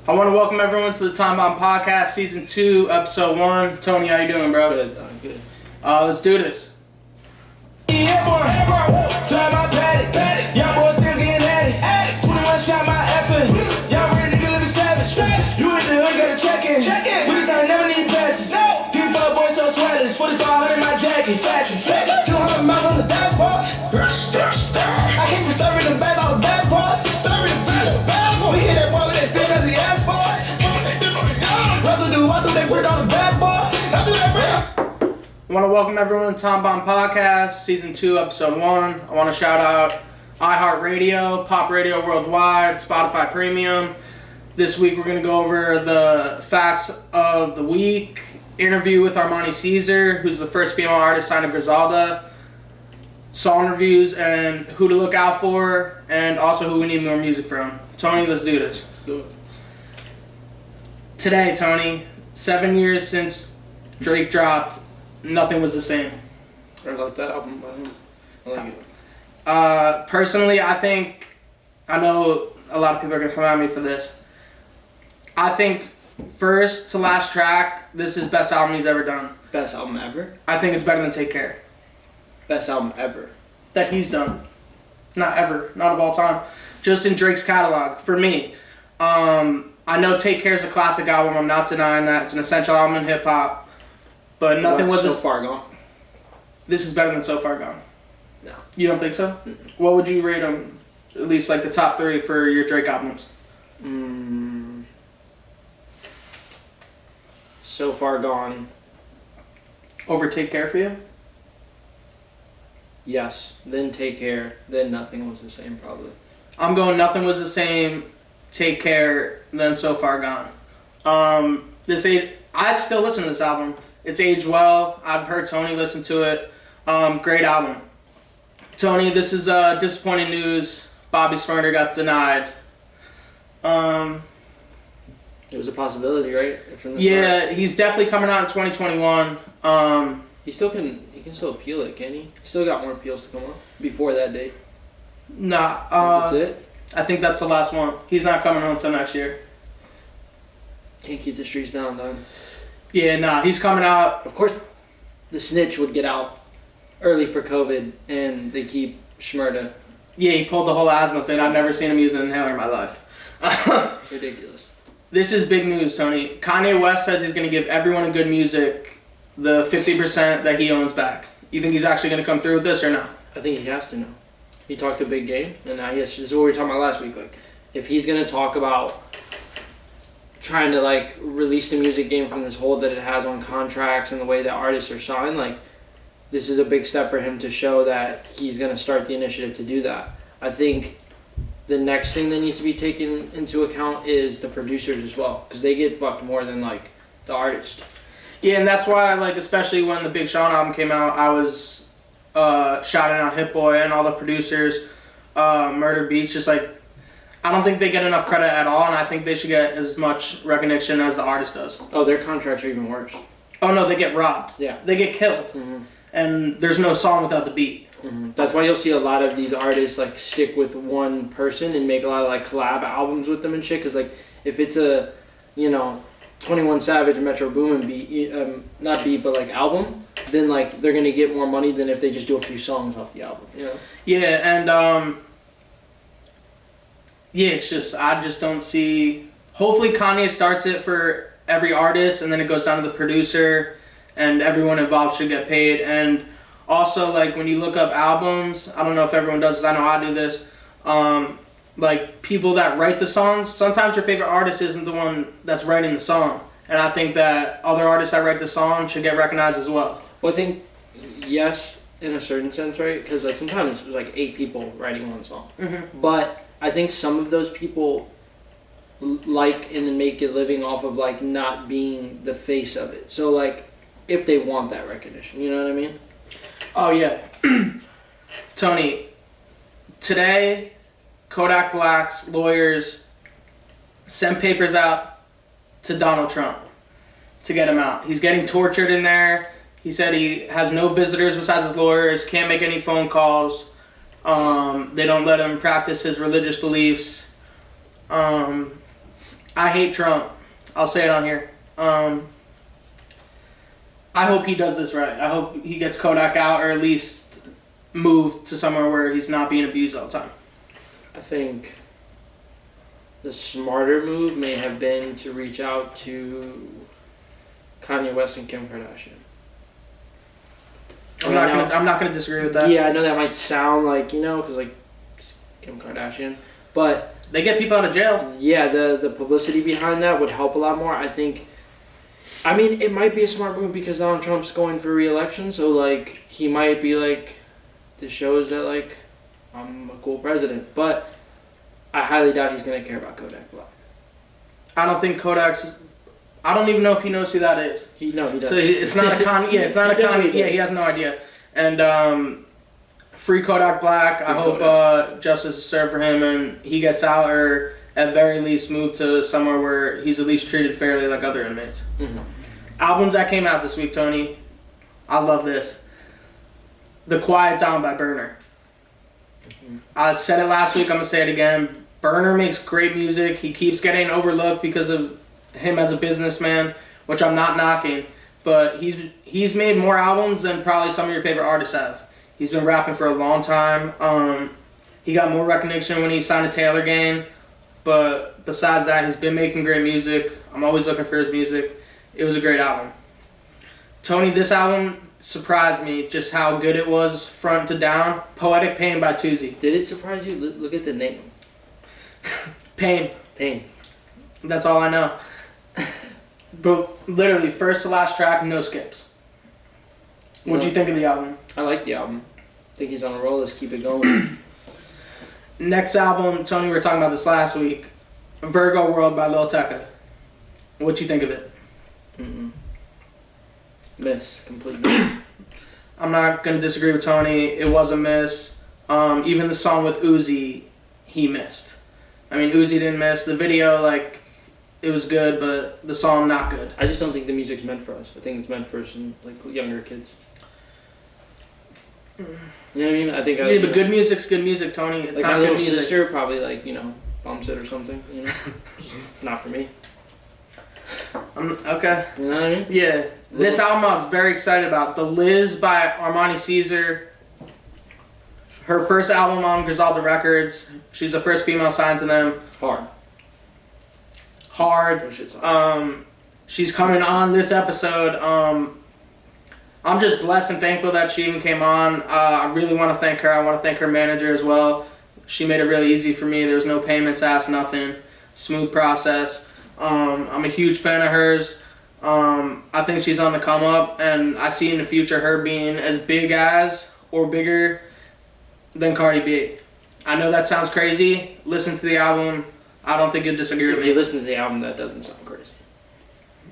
I want to welcome everyone to the Tom Bomb Podcast, Season 2, Episode 1. Tony, how you doing, bro? Good, I'm good. Let's do this. Fly my paddock, y'all boys still getting at it. 21 shot my effort, y'all ready to live a savage. You in the hood, gotta check in. We just ain't never need passes. These fuck boys so sweatless, 4500 my jacket, fashion. 200 miles on the dashboard. I can't be serving them back on the back part. We hit that ball with that stick cause he asked for it. Russell do one through they brick on the bad boy. I do that brick. I want to welcome everyone to the Tom Bomb Podcast, Season 2, Episode 1. I want to shout out iHeartRadio, Pop Radio Worldwide, Spotify Premium. This week we're going to go over the facts of the week, interview with Armani Caesar, who's the first female artist signed to Griselda, song reviews and who to look out for, and also who we need more music from. Tony, let's do this. Let's do it. Today, Tony, 7 years since Drake dropped Nothing Was the Same. I like that album by him. I like it. Personally, I know a lot of people are going to come at me for this. I think first to last track, this is best album he's ever done. Best album ever? I think it's better than Take Care. Best album ever. That he's done. Not ever. Not of all time. Just in Drake's catalog. For me. I know Take Care is a classic album. I'm not denying that. It's an essential album in hip-hop. But nothing was... So Far Gone. This is better than So Far Gone. No. You don't think so? Mm-mm. What would you rate them? At least like the top 3 for your Drake albums. So Far Gone. Over Take Care for you? Yes. Then Take Care. Then Nothing Was the Same, probably. I'm going Nothing Was the Same, Take Care, then So Far Gone. I'd still listen to this album. It's aged well. I've heard Tony listen to it. Great album. Tony, this is disappointing news. Bobby Smurda got denied. It was a possibility, right? From the start. He's definitely coming out in 2021. He can still appeal it, can he? He still got more appeals to come up before that date. Nah. That's it? I think that's the last one. He's not coming home till next year. Can't keep the streets down, dog. Yeah, nah. He's coming out. Of course, the snitch would get out early for COVID, and they keep Smurda. Yeah, he pulled the whole asthma thing. I've never seen him use an inhaler in my life. Ridiculous. This is big news, Tony. Kanye West says he's going to give everyone in good music the 50% that he owns back. You think he's actually going to come through with this or no? I think he has to now. He talked a big game, and now this is what we were talking about last week. Like, if he's going to talk about trying to like release the music game from this hold that it has on contracts and the way that artists are signed, like this is a big step for him to show that he's going to start the initiative to do that. I think the next thing that needs to be taken into account is the producers as well, because they get fucked more than like the artist. Yeah, and that's why, like, especially when the Big Sean album came out, I was shouting out Hit Boy and all the producers, Murder Beats, just like, I don't think they get enough credit at all, and I think they should get as much recognition as the artist does. Oh, their contracts are even worse. Oh, no, they get robbed. Yeah. They get killed. Mm-hmm. And there's no song without the beat. Mm-hmm. That's why you'll see a lot of these artists, like, stick with one person and make a lot of, like, collab albums with them and shit, because, like, if it's a, 21 Savage Metro Boomin beat, not beat, but, like, album, then, like, they're going to get more money than if they just do a few songs off the album, Yeah, and, it's just, I just don't see... Hopefully Kanye starts it for every artist, and then it goes down to the producer, and everyone involved should get paid. And also, like, when you look up albums, I don't know if everyone does this, I know I do this, like, people that write the songs, sometimes your favorite artist isn't the one that's writing the song. And I think that other artists that write the song should get recognized as well. Well, I think, yes, in a certain sense, right? Because, like, sometimes it was, like, 8 people writing one song. Mm-hmm. But I think some of those people like and then make a living off of, like, not being the face of it. So, like, if they want that recognition, you know what I mean? Oh, yeah. Tony, today, Kodak Black's lawyers sent papers out to Donald Trump to get him out. He's getting tortured in there. He said he has no visitors besides his lawyers, can't make any phone calls. They don't let him practice his religious beliefs. I hate Trump. I'll say it on here. I hope he does this right. I hope he gets Kodak out, or at least moved to somewhere where he's not being abused all the time. I think the smarter move may have been to reach out to Kanye West and Kim Kardashian. I'm not gonna disagree with that. Yeah, I know that might sound like, because like Kim Kardashian, but they get people out of jail. Yeah, the publicity behind that would help a lot more. I think. I mean, it might be a smart move because Donald Trump's going for re-election, so like he might be like, this shows that like I'm a cool president, but I highly doubt he's gonna care about Kodak Black. I don't think Kodak's. I don't even know if he knows who that is. He doesn't. So it's not a Kanye. Yeah, it's not a Kanye. Yeah, he has no idea. And free Kodak Black. I hope justice is served for him and he gets out, or at very least move to somewhere where he's at least treated fairly like other inmates. Mm-hmm. Albums that came out this week, Tony. I love this. The Quiet Down by Berner. Mm-hmm. I said it last week. I'm gonna say it again. Berner makes great music. He keeps getting overlooked because of him as a businessman, which I'm not knocking, but he's made more albums than probably some of your favorite artists have. He's been rapping for a long time. He got more recognition when he signed to Taylor Gang, but besides that, he's been making great music. I'm always looking for his music. It was a great album. Tony, this album surprised me just how good it was front to down. Poetic Pain by Toosii. Did it surprise you? Look at the name. Pain. That's all I know. But literally, first to last track, no skips. What'd you think of the album? I like the album. I think he's on a roll. Let's keep it going. Next album, Tony, we were talking about this last week. Virgo World by Lil Tecca. What'd you think of it? Miss. Complete miss. I'm not going to disagree with Tony. It was a miss. Even the song with Uzi, he missed. I mean, Uzi didn't miss. The video, like, it was good, but the song, not good. I just don't think the music's meant for us. I think it's meant for some, like, younger kids. You know what I mean? I think. Yeah, but good music's good music, Tony. It's like not my good little music. sister probably, like, bumps it or something, Just not for me. Okay. You know what I mean? Yeah. This album I was very excited about. The Liz by Armani Caesar. Her first album on Griselda Records. She's the first female signed to them. Hard. She's coming on this episode. I'm just blessed and thankful that she even came on. I really want to thank her. I want to thank her manager as well. She made it really easy for me. There was no payments asked, nothing. Smooth process. I'm a huge fan of hers. I think she's on the come up, and I see in the future her being as big as or bigger than Cardi B. I know that sounds crazy. Listen to the album. I don't think you'll disagree with me. If you listen to the album, that doesn't sound crazy.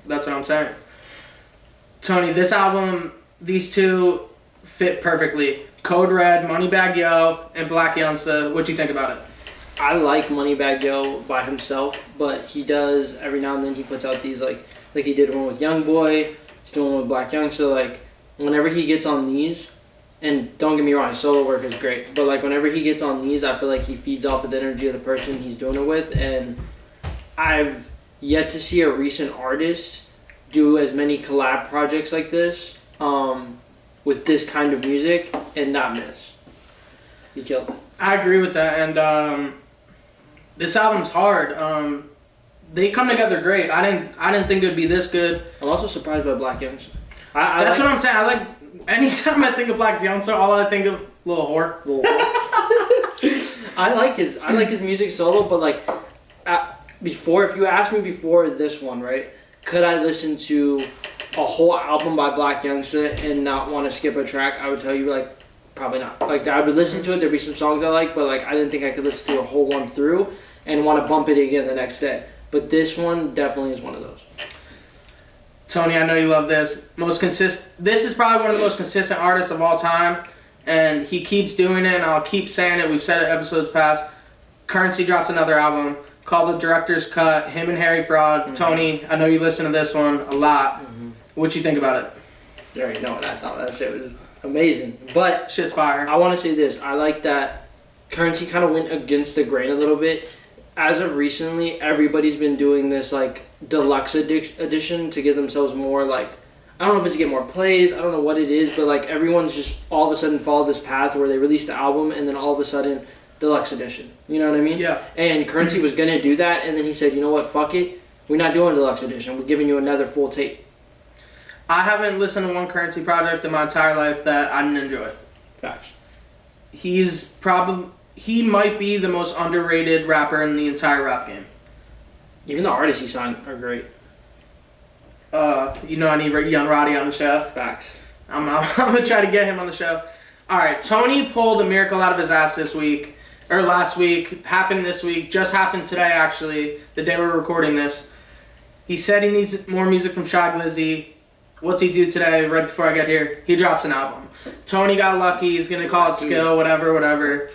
That's what I'm saying. Tony, this album, these two fit perfectly. Code Red, Moneybagg Yo, and Blac Youngster. What do you think about it? I like Moneybagg Yo by himself, but he does, every now and then he puts out these, like he did one with Youngboy, he's doing one with Blac Youngster, like, whenever he gets on these, and don't get me wrong, his solo work is great, but like whenever he gets on these, I feel like he feeds off of the energy of the person he's doing it with, and I've yet to see a recent artist do as many collab projects like this, with this kind of music, and not miss. He killed it. I agree with that, and this album's hard. They come together great. I didn't think it would be this good. I'm also surprised by Blac Youngster. That's what I'm saying. I like, anytime I think of Blac Youngster, all I think of Lil Whore. I like his music solo, but like before, if you asked me before this one, right, could I listen to a whole album by Blac Youngster and not want to skip a track? I would tell you, like, probably not. Like, I would listen to it. There'd be some songs I like, but like I didn't think I could listen to a whole one through and want to bump it again the next day. But this one definitely is one of those. Tony, I know you love this. This is probably one of the most consistent artists of all time, and he keeps doing it, and I'll keep saying it. We've said it episodes past. Currency drops another album called The Director's Cut. Him and Harry Fraud. Mm-hmm. Tony, I know you listen to this one a lot. Mm-hmm. What you think about it? You already know what I thought. That shit was amazing. But shit's fire. I want to say this. I like that Currency kind of went against the grain a little bit. as of recently, everybody's been doing this like deluxe edition to give themselves more like, I don't know if it's to get more plays, I don't know what it is, but like everyone's just all of a sudden followed this path where they released the album and then all of a sudden deluxe edition. You know what I mean? Yeah. And Curren was gonna do that, and then he said, you know what, fuck it, we're not doing deluxe edition. We're giving you another full tape. I haven't listened to one Curren project in my entire life that I didn't enjoy. Facts. He might be the most underrated rapper in the entire rap game. Even the artists he signed are great. I need Young Roddy on the show. Facts. I'm gonna try to get him on the show. All right, Tony pulled a miracle out of his ass this week, or last week. Happened this week. Just happened today, actually. The day we're recording this. He said he needs more music from Shy Glizzy. What's he do today? Right before I get here, he drops an album. Tony got lucky. He's gonna call it skill. Whatever.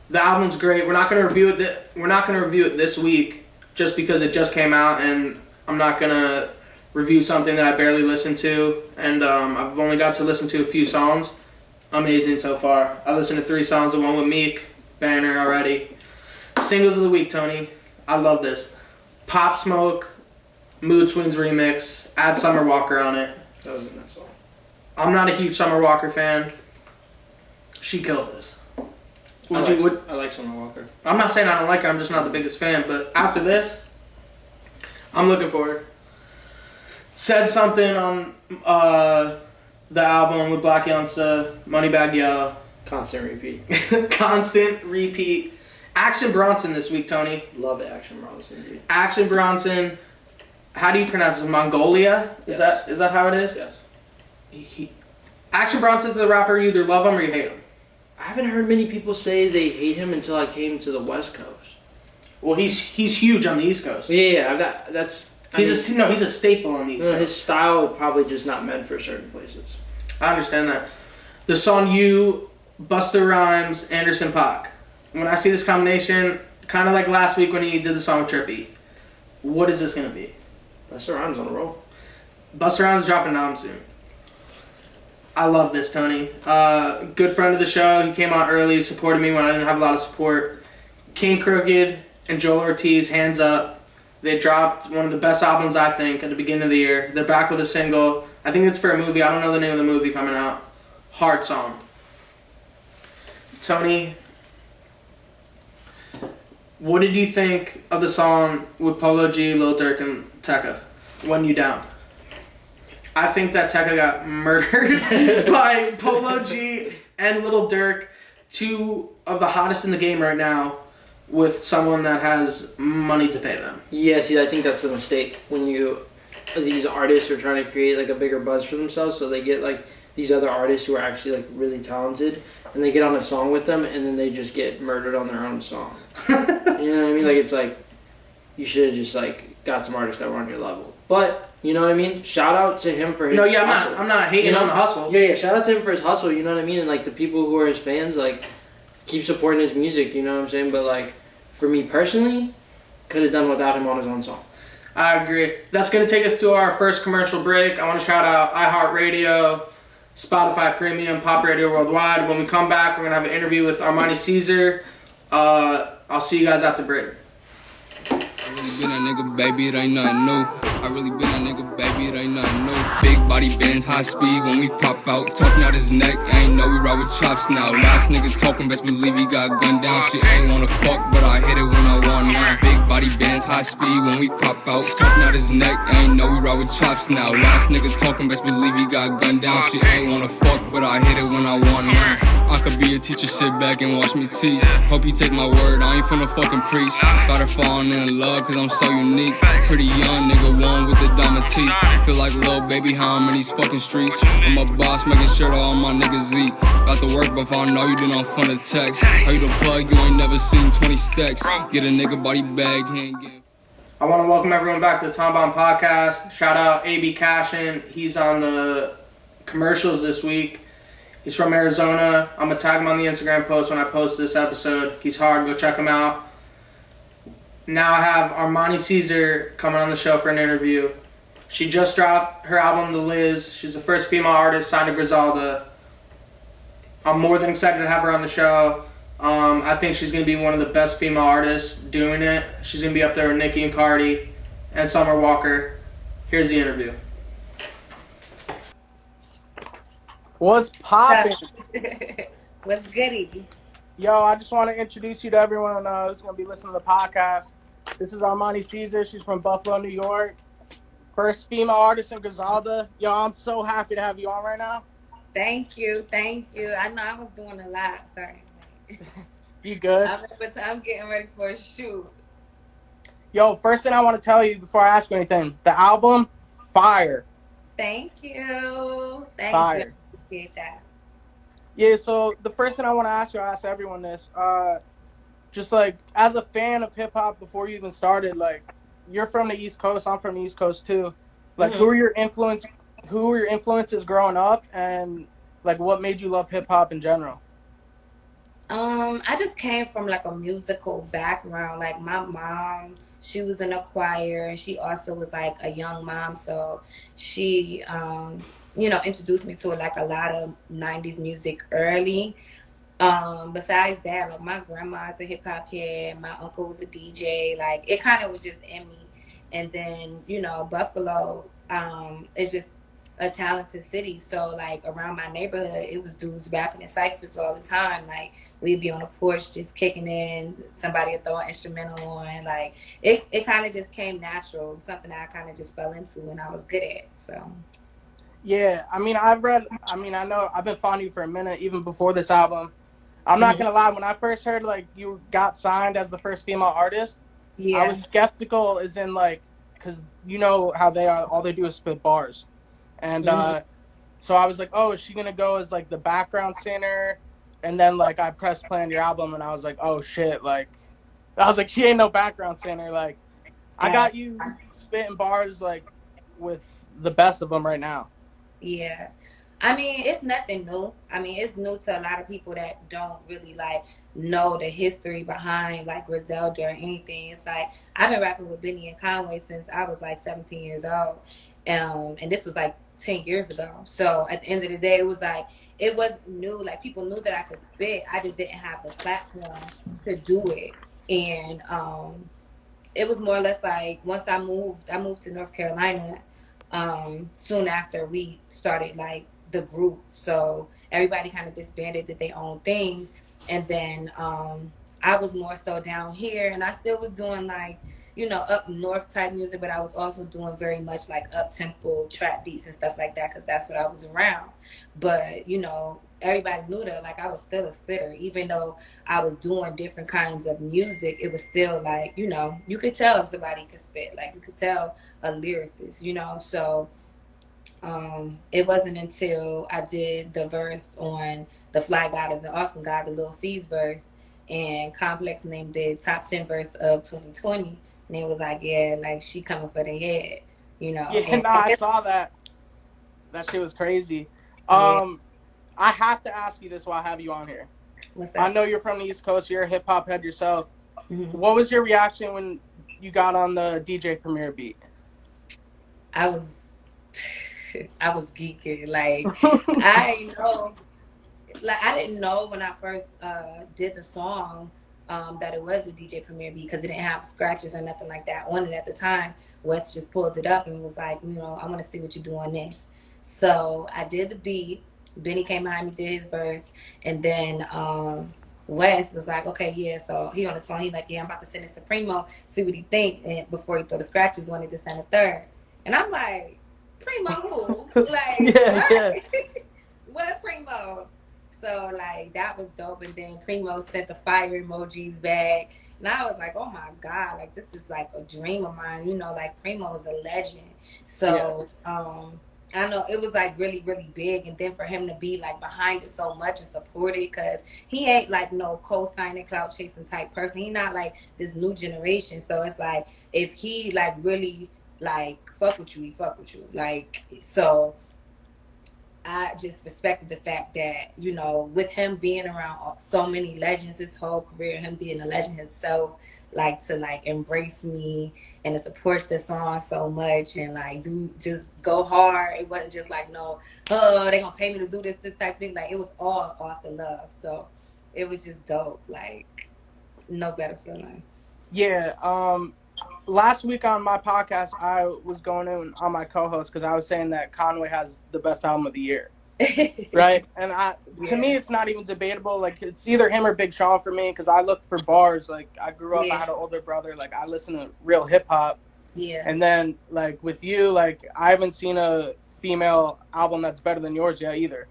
The album's great. We're not gonna review it. We're not gonna review it this week, just because it just came out, and I'm not gonna review something that I barely listened to, and I've only got to listen to a few songs. Amazing so far. I listened to 3 songs, the one with Meek, Berner already. Singles of the week, Tony. I love this. Pop Smoke, Mood Swings remix, add Summer Walker on it. That was a nice song. I'm not a huge Summer Walker fan. She killed this. I like Summer Walker. I'm not saying I don't like her, I'm just not the biggest fan, but after this, I'm looking for her. Said something on the album with Blac Youngster, Moneybagg Yo. Constant repeat. Constant repeat. Action Bronson this week, Tony. Love Action Bronson, dude. Action Bronson. How do you pronounce it? Mongolia? Is that how it is? Yes. Action Bronson's a rapper. You either love him or you hate him. I haven't heard many people say they hate him until I came to the West Coast. Well, he's huge on the East Coast. Yeah. He's a staple on the East Coast. His style is probably just not meant for certain places. I understand that. The song You, Busta Rhymes, Anderson .Paak. When I see this combination, kind of like last week when he did the song with Trippy, what is this going to be? Busta Rhymes on a roll. Busta Rhymes dropping an album soon. I love this, Tony. Good friend of the show. He came out early, supported me when I didn't have a lot of support. King Crooked and Joel Ortiz, Hands Up. They dropped one of the best albums, I think, at the beginning of the year. They're back with a single. I think it's for a movie. I don't know the name of the movie coming out. Hard song. Tony, what did you think of the song with Polo G, Lil Durk, and Tecca, When You Down? I think that Tecca got murdered by Polo G and Lil Durk, 2 of the hottest in the game right now, with someone that has money to pay them. Yeah, see, I think that's the mistake when these artists are trying to create like a bigger buzz for themselves, so they get like these other artists who are actually like really talented, and they get on a song with them, and then they just get murdered on their own song. You know what I mean? Like, it's like you should have just like got some artists that were on your level. But you know what I mean? Shout out to him for his hustle. I'm not hating on the hustle. Yeah, shout out to him for his hustle, you know what I mean? And like the people who are his fans, like, keep supporting his music, you know what I'm saying? But like, for me personally, could have done without him on his own song. I agree. That's going to take us to our first commercial break. I want to shout out iHeartRadio, Spotify Premium, Pop Radio Worldwide. When we come back, we're going to have an interview with Armani Caesar. I'll see you guys after break. I really been a nigga, baby, it ain't nothing new. I really been a nigga, baby, it ain't nothing new. Big body bands, high speed when we pop out. Talking out his neck, ain't know we ride with chops now. Last nigga talking, best believe he got gunned down. Shit ain't wanna fuck, but I hit it when I want now. Big body bands, high speed when we pop out. Talking out his neck, ain't know we ride with chops now. Last nigga talking, best believe he got gunned down. Shit ain't wanna fuck, but I hit it when I want now. I could be a teacher, sit back and watch me teach. Hope you take my word, I ain't finna fucking preach. Got her falling in love, cause I'm so unique. Pretty young nigga, one with the diamond teeth. Feel like little baby, how I'm in these fucking streets. I'm a boss, making sure that all my niggas eat. Got the work, but if I know you, then I'm fun to text. How you the plug, you ain't never seen 20 stacks. Get a nigga body bag, he ain't getting. I want to welcome everyone back to the TOMBOMBPODCAST. Shout out AB Cashin. He's on the commercials this week. He's from Arizona. I'm going to tag him on the Instagram post when I post this episode. He's hard. Go check him out. Now I have Armani Caesar coming on the show for an interview. She just dropped her album, The Liz. She's the first female artist signed to Griselda. I'm more than excited to have her on the show. I think she's going to be one of the best female artists doing it. She's going to be up there with Nicki and Cardi and Summer Walker. Here's the interview. What's poppin'? What's goody? Yo, I just want to introduce you to everyone who's going to be listening to the podcast. This is Armani Caesar. She's from Buffalo, New York. First female artist in Griselda. Yo, I'm so happy to have you on right now. Thank you. I know I was doing a lot. Sorry. You good? I'm getting ready for a shoot. Yo, first thing I want to tell you before I ask you anything, the album, fire. Thank you. Fire. You. I appreciate that. Yeah, so the first thing I want to ask you, I ask everyone this, just like as a fan of hip hop before you even started, like you're from the East Coast, I'm from the East Coast too. Like who were your influences growing up, and like what made you love hip hop in general? I just came from like a musical background. Like my mom, she was in a choir, and she also was like a young mom, so she introduced me to like a lot of 90s music early. Besides that, like my grandma's a hip hop head, my uncle was a DJ, like it kind of was just in me. And then, Buffalo, is just a talented city. So like around my neighborhood, it was dudes rapping in ciphers all the time. Like we'd be on the porch just kicking in, somebody would throw an instrumental on. Like it kind of just came natural, something that I kind of just fell into and I was good at. So yeah, I know I've been following you for a minute, even before this album. I'm not gonna lie, when I first heard like you got signed as the first female artist, yeah. I was skeptical, as in like, because you know how they are, all they do is spit bars. And so I was like, oh, is she gonna go as like the background singer? And then like I pressed play on your album and I was like, oh shit, like I was like, she ain't no background singer. Like I got you spitting bars like with the best of them right now. Yeah. I mean, it's nothing new. I mean, it's new to a lot of people that don't really like know the history behind like Griselda or anything. It's like I've been rapping with Benny and Conway since I was like 17 years old. And this was like 10 years ago. So at the end of the day, it was like it wasn't new. Like people knew that I could spit. I just didn't have the platform to do it. And it was more or less like once I moved to North Carolina soon after we started like the group. So everybody kind of disbanded, did their own thing. And then I was more so down here, and I still was doing like, up north type music, but I was also doing very much like up tempo trap beats and stuff like that because that's what I was around. But everybody knew that like I was still a spitter, even though I was doing different kinds of music. It was still like you could tell if somebody could spit, like you could tell a lyricist, so it wasn't until I did the verse on The Fly God is an Awesome God, the Lil C's verse, and Complex named the top 10 verse of 2020, and it was like, yeah, like she coming for the head, Yeah, and I saw that. That shit was crazy. Yeah. I have to ask you this while I have you on here. What's up? I know you're from the East Coast, you're a hip hop head yourself. Mm-hmm. What was your reaction when you got on the DJ Premier beat? I was geeking. Like I didn't know when I first did the song that it was a DJ Premier beat because it didn't have scratches or nothing like that on it at the time. Wes just pulled it up and was like, I want to see what you do on this. So I did the beat. Benny came behind me, did his verse, and then Wes was like, okay, yeah. So he on his phone, he's like, yeah, I'm about to send this to Primo, see what he think, and before he throw the scratches on it, this and the third. And I'm like, Primo who? Like, yeah. What Primo? So like that was dope. And then Primo sent the fire emojis back. And I was like, oh my God, like this is like a dream of mine. Like Primo is a legend. So I know it was like really, really big. And then for him to be like behind it so much and support it, because he ain't like no co-signing, clout chasing type person. He not like this new generation. So it's like if he like really like fuck with you, he fuck with you. Like, so I just respected the fact that, with him being around so many legends his whole career, him being a legend himself, like to like embrace me and to support the song so much and like just go hard. It wasn't just like, no, they gonna pay me to do this type thing. Like it was all off the love. So it was just dope. Like, no better feeling. Yeah. Last week on my podcast, I was going in on my co-host because I was saying that Conway has the best album of the year. Right? And to me, it's not even debatable. Like, it's either him or Big Sean for me because I look for bars. Like, I grew up, I had an older brother. Like, I listen to real hip-hop. Yeah. And then, like, with you, like, I haven't seen a female album that's better than yours yet either.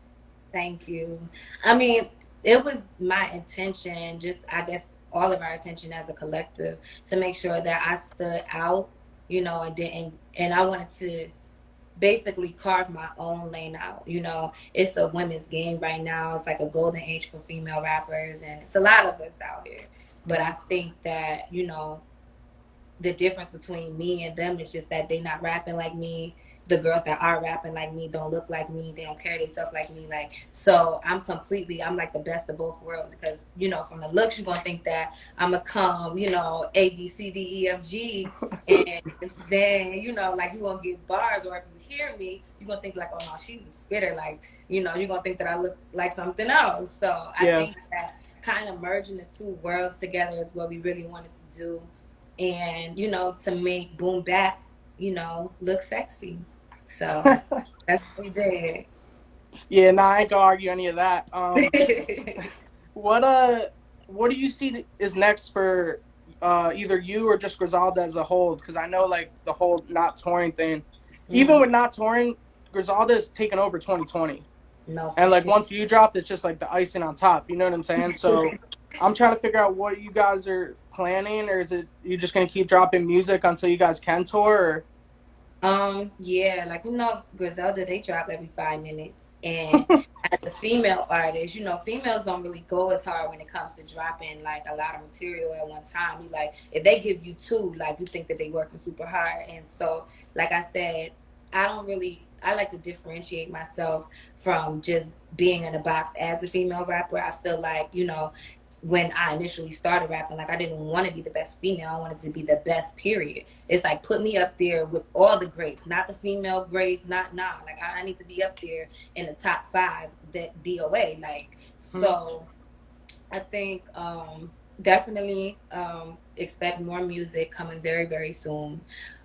Thank you. I mean, it was my intention, just I guess all of our attention as a collective, to make sure that I stood out, you know, and I wanted to basically carve my own lane out. You know, it's a women's game right now. It's like a golden age for female rappers, and it's a lot of us out here. But I think that, you know, the difference between me and them is just that they not rapping like me. The girls that are rapping like me don't look like me. They don't carry themselves like me. Like, so I'm like the best of both worlds because, you know, from the looks, you're going to think that I'm going to come, you know, A, B, C, D, E, F, G. And then, you know, like you going to get bars, or if you hear me, you're going to think like, oh, no, she's a spitter. Like, you know, you're going to think that I look like something else. So I think that kind of merging the two worlds together is what we really wanted to do. And, you know, to make boom bap, you know, look sexy. So that's what we did. Yeah, nah, I ain't gonna argue any of that. What do you see is next for either you or just Griselda as a whole? Because I know, like, the whole not touring thing. Even with not touring, Griselda is taking over 2020. No, and like sure. once you drop, it's just like the icing on top. You know what I'm saying? So I'm trying to figure out what you guys are planning, or is it you just gonna keep dropping music until you guys can tour? Or? Yeah, like, you know, Griselda, they drop every 5 minutes. And as a female artist, you know, females don't really go as hard when it comes to dropping like a lot of material at one time. You like, if they give you 2, like, you think that they working super hard. And so, like I said, I like to differentiate myself from just being in a box as a female rapper. I feel like, you know, when I initially started rapping, like, I didn't want to be the best female. I wanted to be the best, period. It's like, put me up there with all the greats, not the female greats, like, I need to be up there in the top 5, that DOA. Like, so I think definitely expect more music coming very, very soon.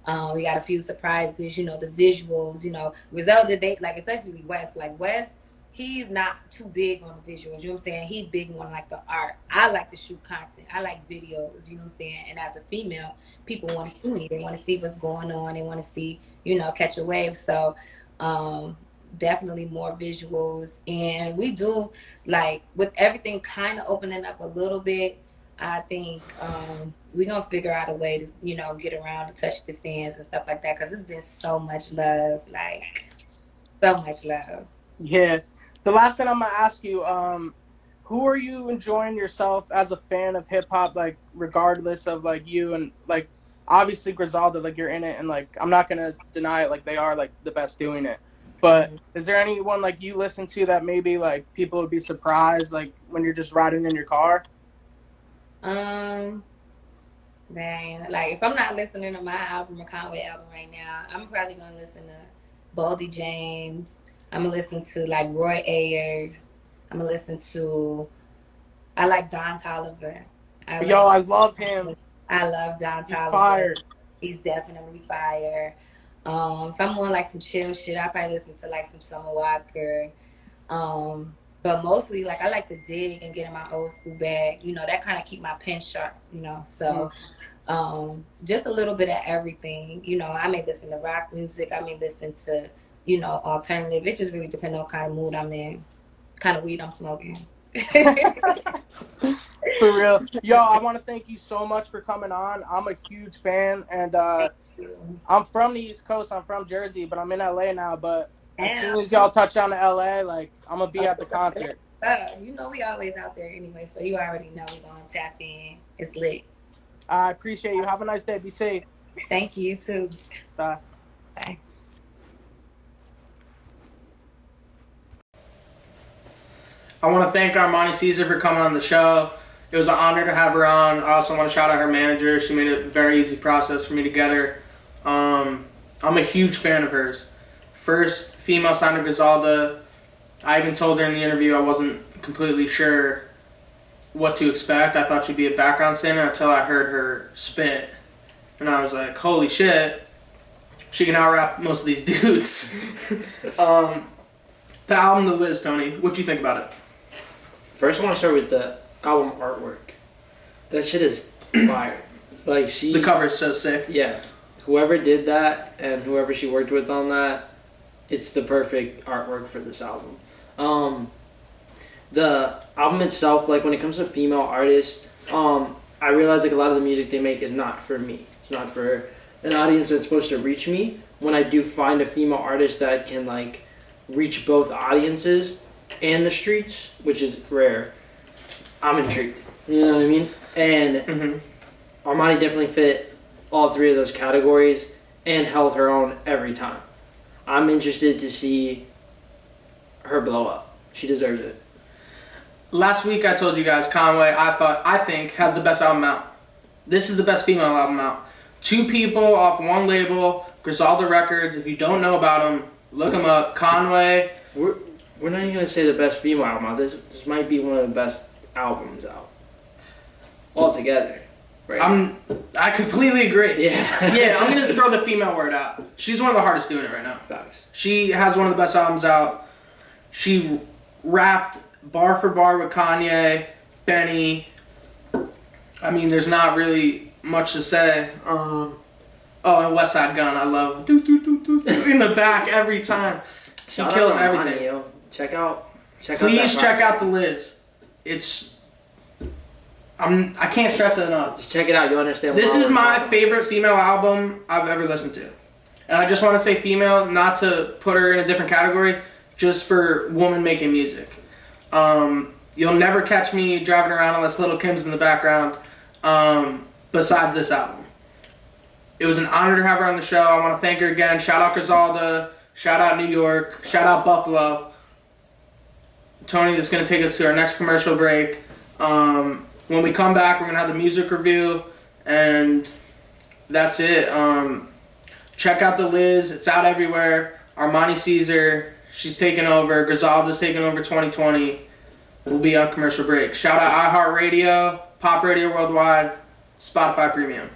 We got a few surprises, you know, the visuals, you know, Griselda, they, like, especially West, like, West, he's not too big on the visuals, you know what I'm saying? He's big on, like, the art. I like to shoot content. I like videos, you know what I'm saying? And as a female, people want to see me. They want to see what's going on. They want to see, you know, catch a wave. So definitely more visuals. And we do, like, with everything kind of opening up a little bit, I think we're going to figure out a way to, you know, get around and touch the fans and stuff like that, because it's been so much love, like, so much love. Yeah. The last thing I'm going to ask you, who are you enjoying yourself as a fan of hip-hop, like, regardless of, like, you and, like, obviously Griselda, like, you're in it, and, like, I'm not going to deny it, like, they are, like, the best doing it. But is there anyone, like, you listen to that maybe, like, people would be surprised, like, when you're just riding in your car? Dang, like, if I'm not listening to my album or Conway album right now, I'm probably gonna listen to Boldy James. I'm gonna listen to, like, Roy Ayers. I'm gonna listen to, I like Don Toliver. I love him. I love Don Toliver. Fire. He's definitely fire. If I'm on, like, some chill shit, I probably listen to, like, some Summer Walker. But mostly, like, I like to dig and get in my old school bag. You know, that kind of keep my pen sharp, you know. So just a little bit of everything. You know, I may listen to rock music. I may listen to, you know, alternative. It just really depends on what kind of mood I'm in, kind of weed I'm smoking. For real. Yo, I want to thank you so much for coming on. I'm a huge fan, and I'm from the East Coast. I'm from Jersey, but I'm in LA now. But as soon as y'all touch down to LA, like, I'm going to be at the concert. You know, we always out there anyway, so you already know we're going to tap in. It's lit. I appreciate you. Have a nice day. Be safe. Thank you, too. Bye. Bye. I want to thank Armani Caesar for coming on the show. It was an honor to have her on. I also want to shout out her manager. She made it a very easy process for me to get her. I'm a huge fan of hers. First female signed to Griselda. I even told her in the interview I wasn't completely sure what to expect. I thought she'd be a background singer until I heard her spit. And I was like, holy shit, she can out-rap most of these dudes. The album, The Liz, Tony, what'd you think about it? First, I want to start with the album artwork. That shit is fire. Like, The cover is so sick. Yeah. Whoever did that and whoever she worked with on that, it's the perfect artwork for this album. The album itself, like when it comes to female artists, I realize like a lot of the music they make is not for me. It's not for an audience that's supposed to reach me. When I do find a female artist that can like reach both audiences and the streets, which is rare, I'm intrigued. You know what I mean? And Armani definitely fit all three of those categories and held her own every time. I'm interested to see her blow up. She deserves it. Last week I told you guys Conway, I think, has the best album out. This is the best female album out. 2 people off one label, Griselda Records. If you don't know about them, look them up. Conway. We're not even going to say the best female album out. This might be one of the best albums out. Altogether. Right? I completely agree. Yeah. Yeah, I'm going to throw the female word out. She's one of the hardest doing it right now. Facts. She has one of the best albums out. She rapped bar for bar with Kanye, Benny. I mean, there's not really much to say. And West Side Gun, I love in the back every time. She kills everything. Armani, yo. Check out. Please check out The Liz. I can't stress it enough. Just check it out. You'll understand. This is my favorite female album I've ever listened to. And I just want to say female, not to put her in a different category, just for woman making music. You'll never catch me driving around unless Little Kim's in the background, besides this album. It was an honor to have her on the show. I want to thank her again. Shout out Griselda. Shout out New York. Shout out Buffalo. Tony, that's going to take us to our next commercial break. When we come back, we're going to have the music review, and that's it. Check out The Liz. It's out everywhere. Armani Caesar. She's taking over. Griselda's taking over 2020. We'll be on commercial break. Shout out iHeartRadio, Pop Radio Worldwide, Spotify Premium.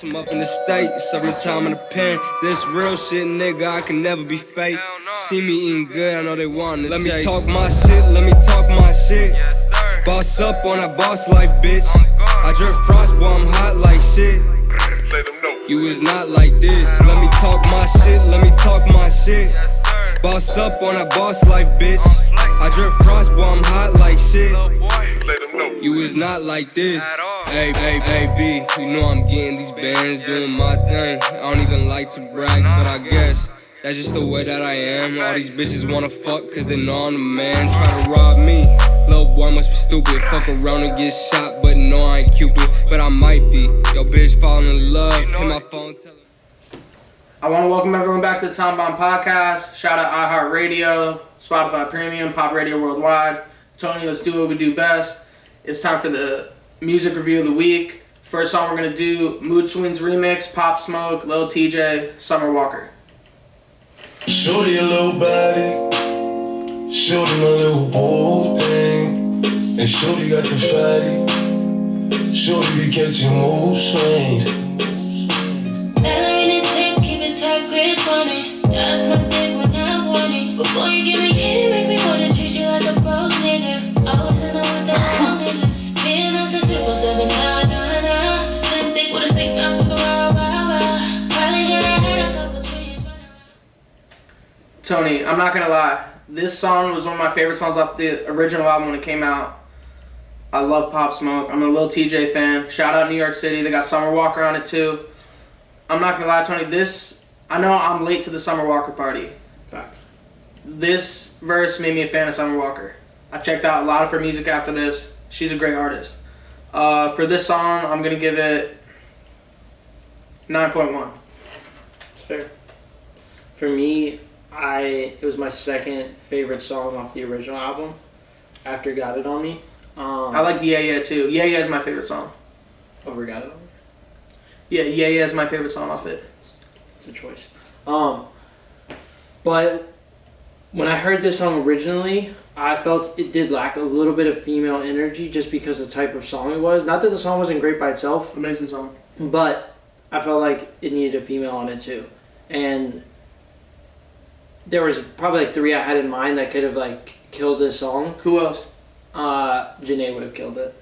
I'm up in the state, serving time in the pen. This real shit, nigga, I can never be fake. See me eating good, I know they want to taste. Let me talk my shit. Boss up on that boss life, bitch. I drip frost, boy, I'm hot like shit. You is not like this. Let me talk my shit. Boss up on that boss life, bitch. I drip frost, boy, I'm hot like shit. You is not like this. Hey, B, you know I'm getting these bands, doing my thing. I don't even like to brag, but I guess that's just the way that I am. All these bitches wanna fuck cause they know I'm the man. Try to rob me, little boy must be stupid. Fuck around and get shot, but no, I ain't Cupid. But I might be. Yo, bitch falling in love. Hit my phone, tell her. I want to welcome everyone back to the Tom Bomb Podcast. Shout out iHeartRadio, Spotify Premium, Pop Radio Worldwide. Tony, let's do what we do best. It's time for the music review of the week. First song we're going to do, Mood Swings Remix, Pop Smoke, Lil TJ, Summer Walker. Shorty a little body, shorty my little boo thing, and shorty got the fatty, shorty be catching mood swings. Ballerina tape, keep it tight, grip on it. That's my thing when I want it. Before you give me hit, make me wanna treat you like a broke nigga. Always in the with the wrong niggas. Being on some 347, nah. Slim thick with a stick bounce to the rah. Probably gonna have a couple trees running. Tony, I'm not going to lie. This song was one of my favorite songs off the original album when it came out. I love Pop Smoke. I'm a Lil TJ fan. Shout out New York City. They got Summer Walker on it too. I'm not gonna lie, Tony, I know I'm late to the Summer Walker party. Fact. This verse made me a fan of Summer Walker. I checked out a lot of her music after this. She's a great artist. For this song, I'm gonna give it 9.1. It's fair. For me, it was my second favorite song off the original album after Got It On Me. I liked Yeah Yeah too. Yeah Yeah is my favorite song. Over Got It On Me? Yeah, Yeah Yeah is my favorite song off it. It's a choice. But when I heard this song originally, I felt it did lack a little bit of female energy just because the type of song it was. Not that the song wasn't great by itself, Amazing song. but I felt like it needed a female on it too. And there was probably like 3 I had in mind that could have like killed this song. Who else? Janae would have killed it.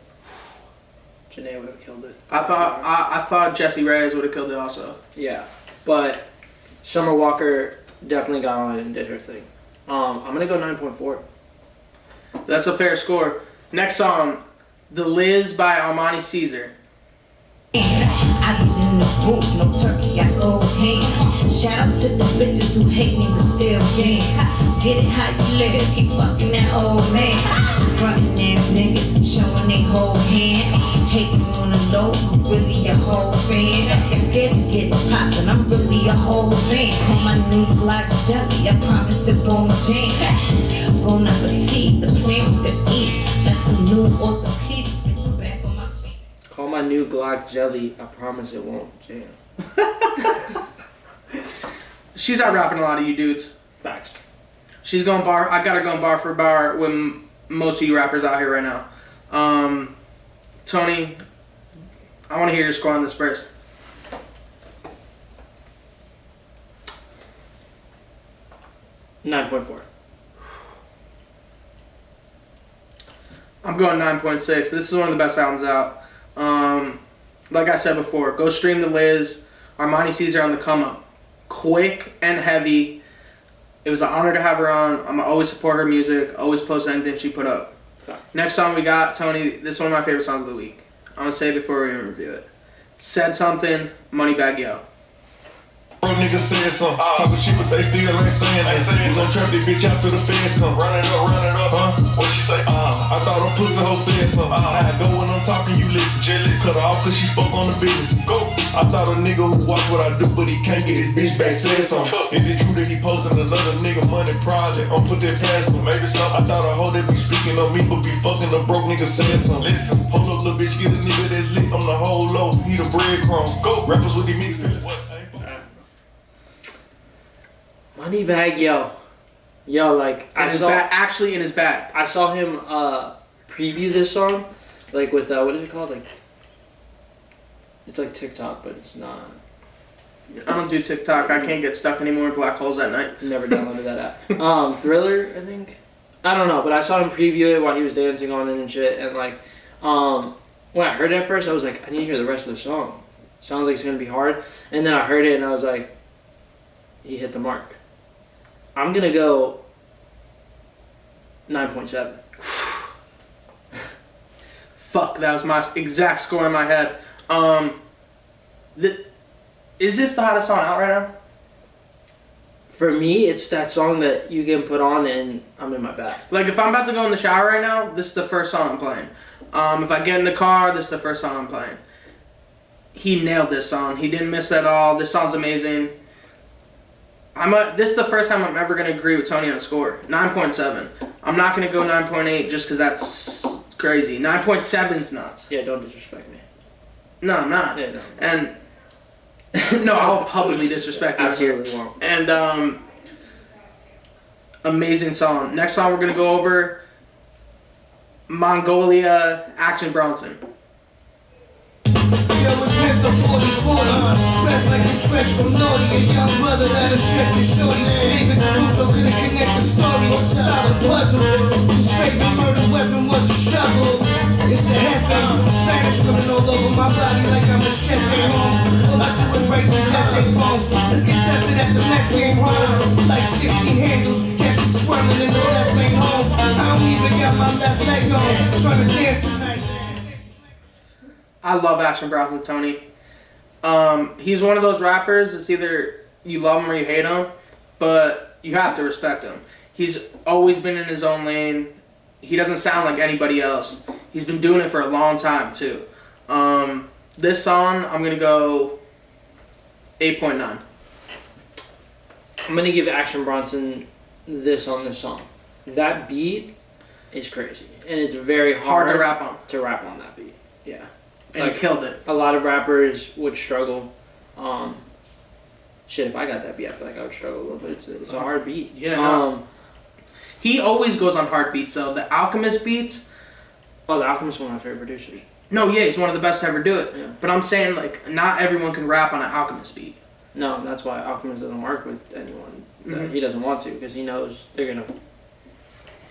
I thought Jessie Reyes would have killed it also. Yeah, but Summer Walker definitely got on and did her thing. I'm gonna go 9.4. That's a fair score. Next song, The Liz by Armani Caesar. I get in the booth, no turkey, I go ham. Shout out to the bitches who hate me but still game. Get it how you live, keep fucking that old man. Frontin' ass niggas showing they whole hand. Hating on the low, but really a whole fan. Get scared to get it poppin', I'm really a whole fan. On my new Blac jelly, I promise it won't jam. Bon appetit, the plan was to eat. Like some new orthopedics, bitch, I'm back on my feet. Call my new Black jelly. I promise it won't jam. She's out rapping a lot of you dudes. Facts. She's going bar. I got her going bar for bar with most of you rappers out here right now. Tony, I want to hear your score on this first. $9.4. I'm going 9.6. This is one of the best albums out. Like I said before, go stream The Liz. Armani Caesar on the come up. Quick and heavy. It was an honor to have her on. I'm gonna always support her music. Always post anything she put up. Okay. Next song we got, Tony. This is one of my favorite songs of the week. I'm gonna say it before we even review it. Said Something, Moneybagg Yo. Real niggas said something. Talking shit, but they still ain't saying that. We gon' trap this bitch out till the feds come. Run it up. Huh? What she say? I thought them pussy hoe said something. I go when I'm talking, you listen. Cut her off cause she spoke on the business. Go. I thought a nigga who watch what I do, but he can't get his bitch back said something. Is it true that he posting another nigga money project? I'm put that past him. Maybe something. I thought a hoe that be speaking on me, but be fucking a broke nigga said something. Listen. Hold up, little bitch, get a nigga that's lit on the whole low. He the breadcrumb. Go. Rappers with the mix feelings. Moneybagg Yo, like Actually in his bag. I saw him preview this song, like with what is it called? Like it's like TikTok, but it's not. I don't do TikTok. I can't get stuck anymore in black holes at night. Never downloaded that app. Thriller, I think. I don't know, but I saw him preview it while he was dancing on it and shit. And like, when I heard it at first, I was like, I need to hear the rest of the song. Sounds like it's gonna be hard. And then I heard it and I was like, he hit the mark. I'm gonna go 9.7. Fuck, that was my exact score in my head. Is this the hottest song out right now? For me, it's that song that you can put on and I'm in my bag. Like, if I'm about to go in the shower right now, this is the first song I'm playing. If I get in the car, this is the first song I'm playing. He nailed this song. He didn't miss at all. This song's amazing. This is the first time I'm ever going to agree with Tony on a score. 9.7. I'm not going to go 9.8 just because that's crazy. 9.7's nuts. Yeah, don't disrespect me. No, I'm not. Yeah, no. And no, I'll publicly disrespect you. Absolutely won't. And amazing song. Next song we're going to go over, Mongolia, Action Bronson. Yo, it's Mr. 4040, dressed like you trench from Naughty. A young brother that a stretch your shorty. David Caruso couldn't connect the story, it's a solid puzzle. His favorite murder weapon was a shovel. It's the Hefe, Spanish women all over my body like I'm a chef in homes. All I do is write these essay poems. Let's get dusted at the Mets game home. Like 16 handles, catch me swirling in the left lane home. I don't even got my left leg on, trying to dance tonight. I love Action Bronson, Tony. He's one of those rappers, it's either you love him or you hate him, but you have to respect him. He's always been in his own lane. He doesn't sound like anybody else. He's been doing it for a long time, too. This song, I'm going to go 8.9. I'm going to give Action Bronson this on this song. That beat is crazy. And it's very hard to rap on. To rap on that beat, yeah. And he killed it. A lot of rappers would struggle. Shit, if I got that beat, I feel like I would struggle a little bit. It's a hard beat. Yeah. He always goes on hard beats though. The Alchemist beats. Oh, the Alchemist is one of my favorite producers. No, yeah, he's one of the best to ever do it. Yeah. But I'm saying like not everyone can rap on an Alchemist beat. No, and that's why Alchemist doesn't work with anyone that he doesn't want to, because he knows they're gonna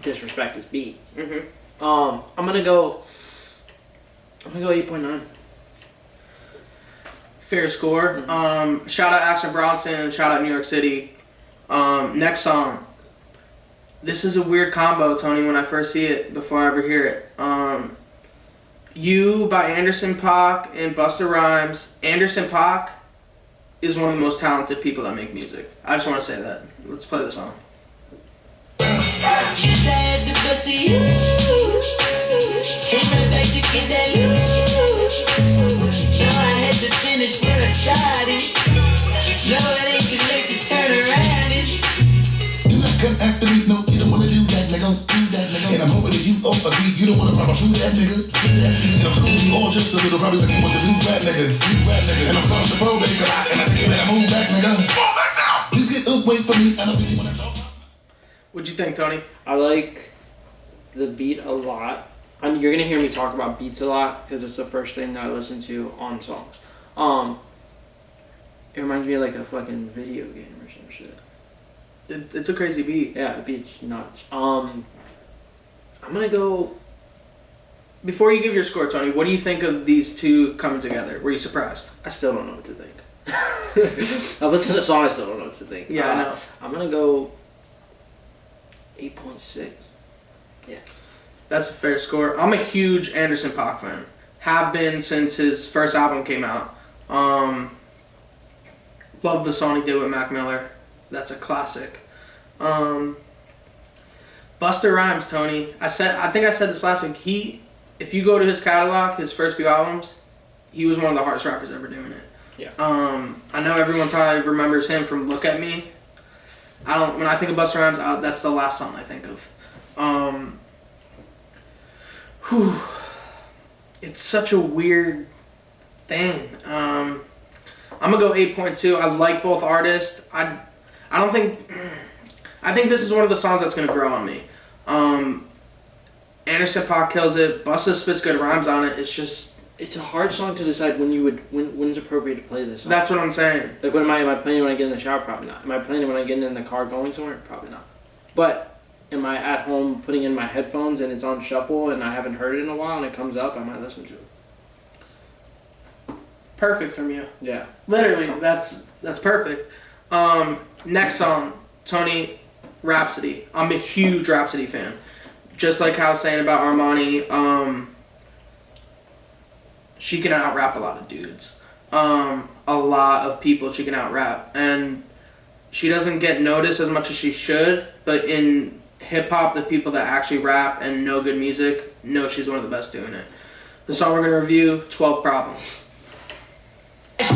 disrespect his beat. I'm gonna go 8.9. Fair score. Shout out Action Bronson. Shout out New York City. Next song. This is a weird combo, Tony, when I first see it, before I ever hear it. You by Anderson .Paak and Busta Rhymes. Anderson .Paak is one of the most talented people that make music. I just want to say that. Let's play the song. Come after me, no, you don't wanna do that, nigga. And I'm hoping that you all agree, you don't wanna probably do that, nigga. And I'm cool, you all just a little, probably like you was a new rap nigga. And I'm claustrophobic, and I think that I move back, nigga. Move back now! Please get away from me, I don't really wanna talk. What'd you think, Tony? I like the beat a lot. You're gonna hear me talk about beats a lot, because it's the first thing that I listen to on songs. It reminds me of like a fucking video game or some shit. It's a crazy beat. Yeah, the beat's nuts. I'm gonna go. Before you give your score, Tony, what do you think of these two coming together? Were you surprised? I still don't know what to think. I've listened to the song, I still don't know what to think. Yeah, I know. I'm gonna go 8.6. Yeah. That's a fair score. I'm a huge Anderson .Paak fan. Have been since his first album came out. Love the song he did with Mac Miller. That's a classic. Busta Rhymes, Tony. I think I said this last week. If you go to his catalog, his first few albums, he was one of the hardest rappers ever doing it. Yeah. I know everyone probably remembers him from "Look at Me." When I think of Busta Rhymes, that's the last song I think of. It's such a weird thing. I'm gonna go 8.2. I like both artists. I think this is one of the songs that's gonna grow on me. Anderson .Paak kills it. Busta spits good rhymes on it. It's a hard song to decide when it's appropriate to play this song. That's what I'm saying. Like, am I playing it when I get in the shower? Probably not. Am I playing it when I get in the car going somewhere? Probably not. But am I at home putting in my headphones and it's on shuffle and I haven't heard it in a while and it comes up? I might listen to it. Perfect from you. Yeah. Literally, that's perfect. Next song, Tony, Rhapsody. I'm a huge Rhapsody fan. Just like how I was saying about Armani, she can out-rap a lot of dudes. A lot of people she can out-rap. And she doesn't get noticed as much as she should, but in hip-hop, the people that actually rap and know good music know she's one of the best doing it. The song we're going to review, 12 Problems.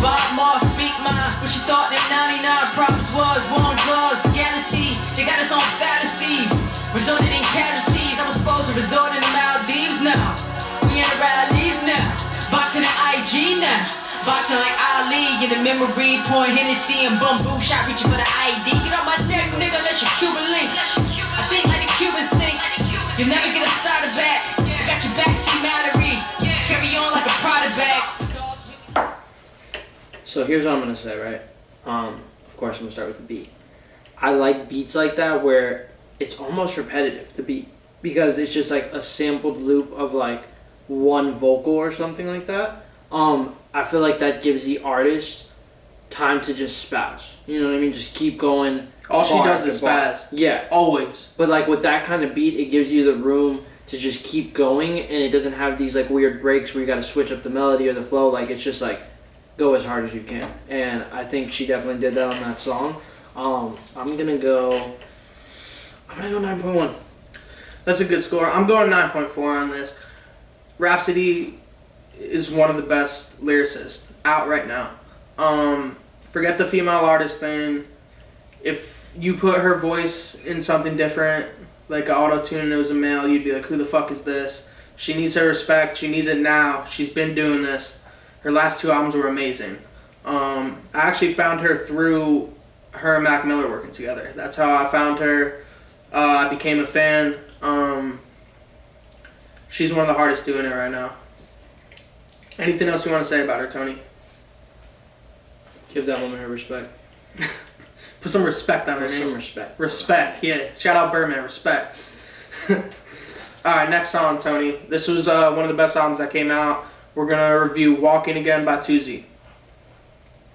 Bob Moss, speak mine. What you thought that 99 problems was? War on drugs, reality. They got us on fallacies. Resulted in casualties. I was supposed to resort in the Maldives now. We in the rallies now. Boxing at IG now. Boxing like Ali in the memory. Pouring Hennessy and bamboo shot. Reaching for the ID. Get on my neck, nigga. Let your Cuban link. I think like the Cubans think. You never get a side of back. I got your back, T. Mallory. Carry on like a Prada bag. So here's what I'm gonna say, right? Of course, I'm gonna start with the beat. I like beats like that where it's almost repetitive, the beat, because it's just like a sampled loop of like one vocal or something like that. I feel like that gives the artist time to just spaz. You know what I mean? Just keep going. All she does is spaz. Yeah, always. But like with that kind of beat, it gives you the room to just keep going, and it doesn't have these like weird breaks where you got to switch up the melody or the flow. Like it's just like, go as hard as you can, and I think she definitely did that on that song. I'm gonna go 9.1. That's a good score. I'm going 9.4 on this. Rhapsody is one of the best lyricists out right now. Forget the female artist thing. If you put her voice in something different, like an auto-tune and it was a male, you'd be like, who the fuck is this? She needs her respect. She needs it now. She's been doing this. Her last 2 albums were amazing. I actually found her through her and Mac Miller working together. That's how I found her. I became a fan. She's one of the hardest doing it right now. Anything else you want to say about her, Tony? Give that woman her respect. Put some respect on her name. Some respect. Respect, yeah. Shout out Berner, respect. Alright, next song, Tony. This was one of the best albums that came out. We're going to review Walking Again by Toosii.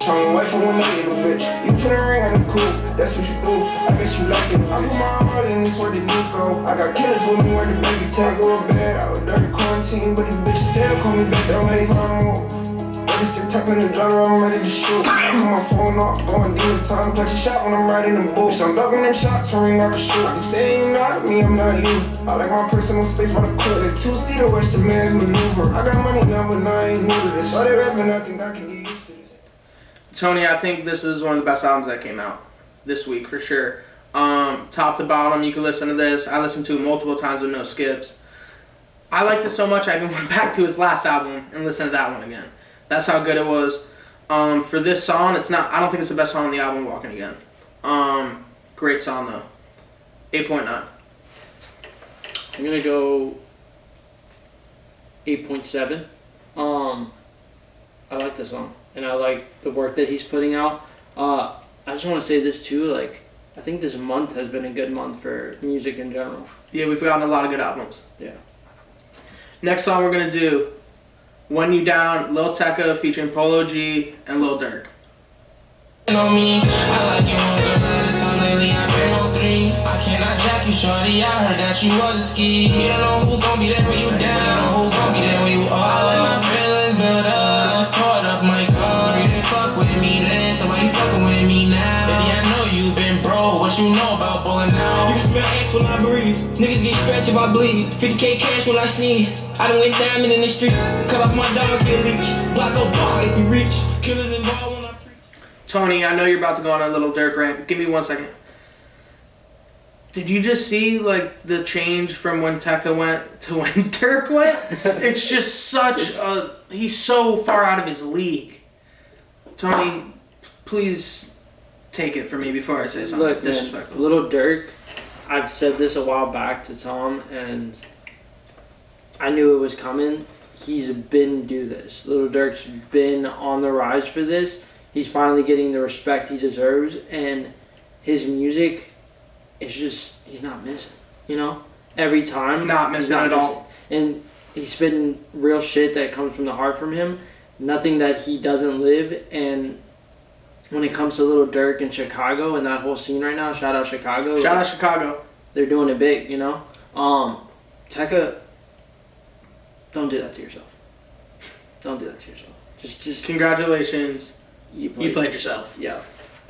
Trying away from when I get a bitch. You put a ring on the cool, that's what you do. I guess you like it. I put my heart in this where the need go. I got killers with me where the baby tag go to bed. I was dirty quarantine, but these bitches still call me back. They're ready for a move. Ready to tap in the dryer, I'm ready to shoot. I put my phone off, going demon time. Catch a shot when I'm riding the bush. I'm ducking them shots, ring out the shoot. You say you not me, I'm not you. I like my personal space by the court. The 2-seater, watch the man's maneuver. I got money now, but now I ain't new to this. All they rapping, I think I can get used to this. Tony, I think this is one of the best albums that came out this week for sure. Top to bottom, you can listen to this. I listened to it multiple times with no skips. I liked it so much I even went back to his last album and listened to that one again. That's how good it was. For this song, it's not. I don't think it's the best song on the album, Walking Again. Great song though. 8.9. I'm gonna go 8.7. I like the song. And I like the work that he's putting out. I just want to say this too, like, I think this month has been a good month for music in general. Yeah, we've gotten a lot of good albums. Yeah. Next song we're going to do, When You Down, Lil Tecca featuring Polo G and Lil Durk. On me, I like you one girl at a time lately, I've been on 3. I cannot jack you, shorty, I heard that you was a ski. You don't know who gon' be there when you down, who gon' be there when you all in my feelings build up. Just caught up, my car, you didn't fuck with me then, so why you fucking with me now? Baby, I know you been broke, what you know about bowling now? You can smell X when I breathe, niggas get scratched if I bleed. 50K cash when I sneeze, I done went diamond in the street. Cut off my dog, can't leech, block go bar if you reach. Killers involved when I preach. Tony, I know you're about to go on a little Durk rant. Give me 1 second. Did you just see, like, the change from when Tecca went to when Durk went? It's just such a... He's so far out of his league. Tony, please take it from me before I say something disrespectful. Man, Little Durk, I've said this a while back to Tom, and I knew it was coming. He's been do this. Little Durk's been on the rise for this. He's finally getting the respect he deserves, and his music is just, he's not missing, you know? Every time. Not missing at all. And he's spitting real shit that comes from the heart from him, nothing that he doesn't live, and when it comes to Little Durk in Chicago and that whole scene right now, shout out Chicago. Shout out Chicago. They're doing it big, you know? Tecca, don't do that to yourself. Don't do that to yourself. Just Congratulations. You played yourself. Yeah.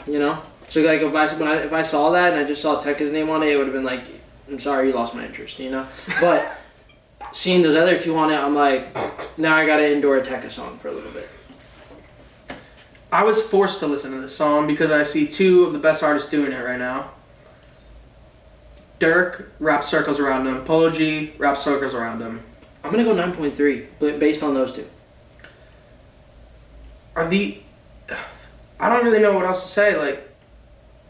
You know? So, like, if I saw that and I just saw Tecca's name on it, it would have been like, I'm sorry, you lost my interest, you know? But seeing those other two on it, I'm like, now I gotta endure a Tecca song for a little bit. I was forced to listen to this song because I see two of the best artists doing it right now. Durk wraps circles around him. Polo G wraps circles around him. I'm gonna go 9.3, but based on those two. I don't really know what else to say. Like,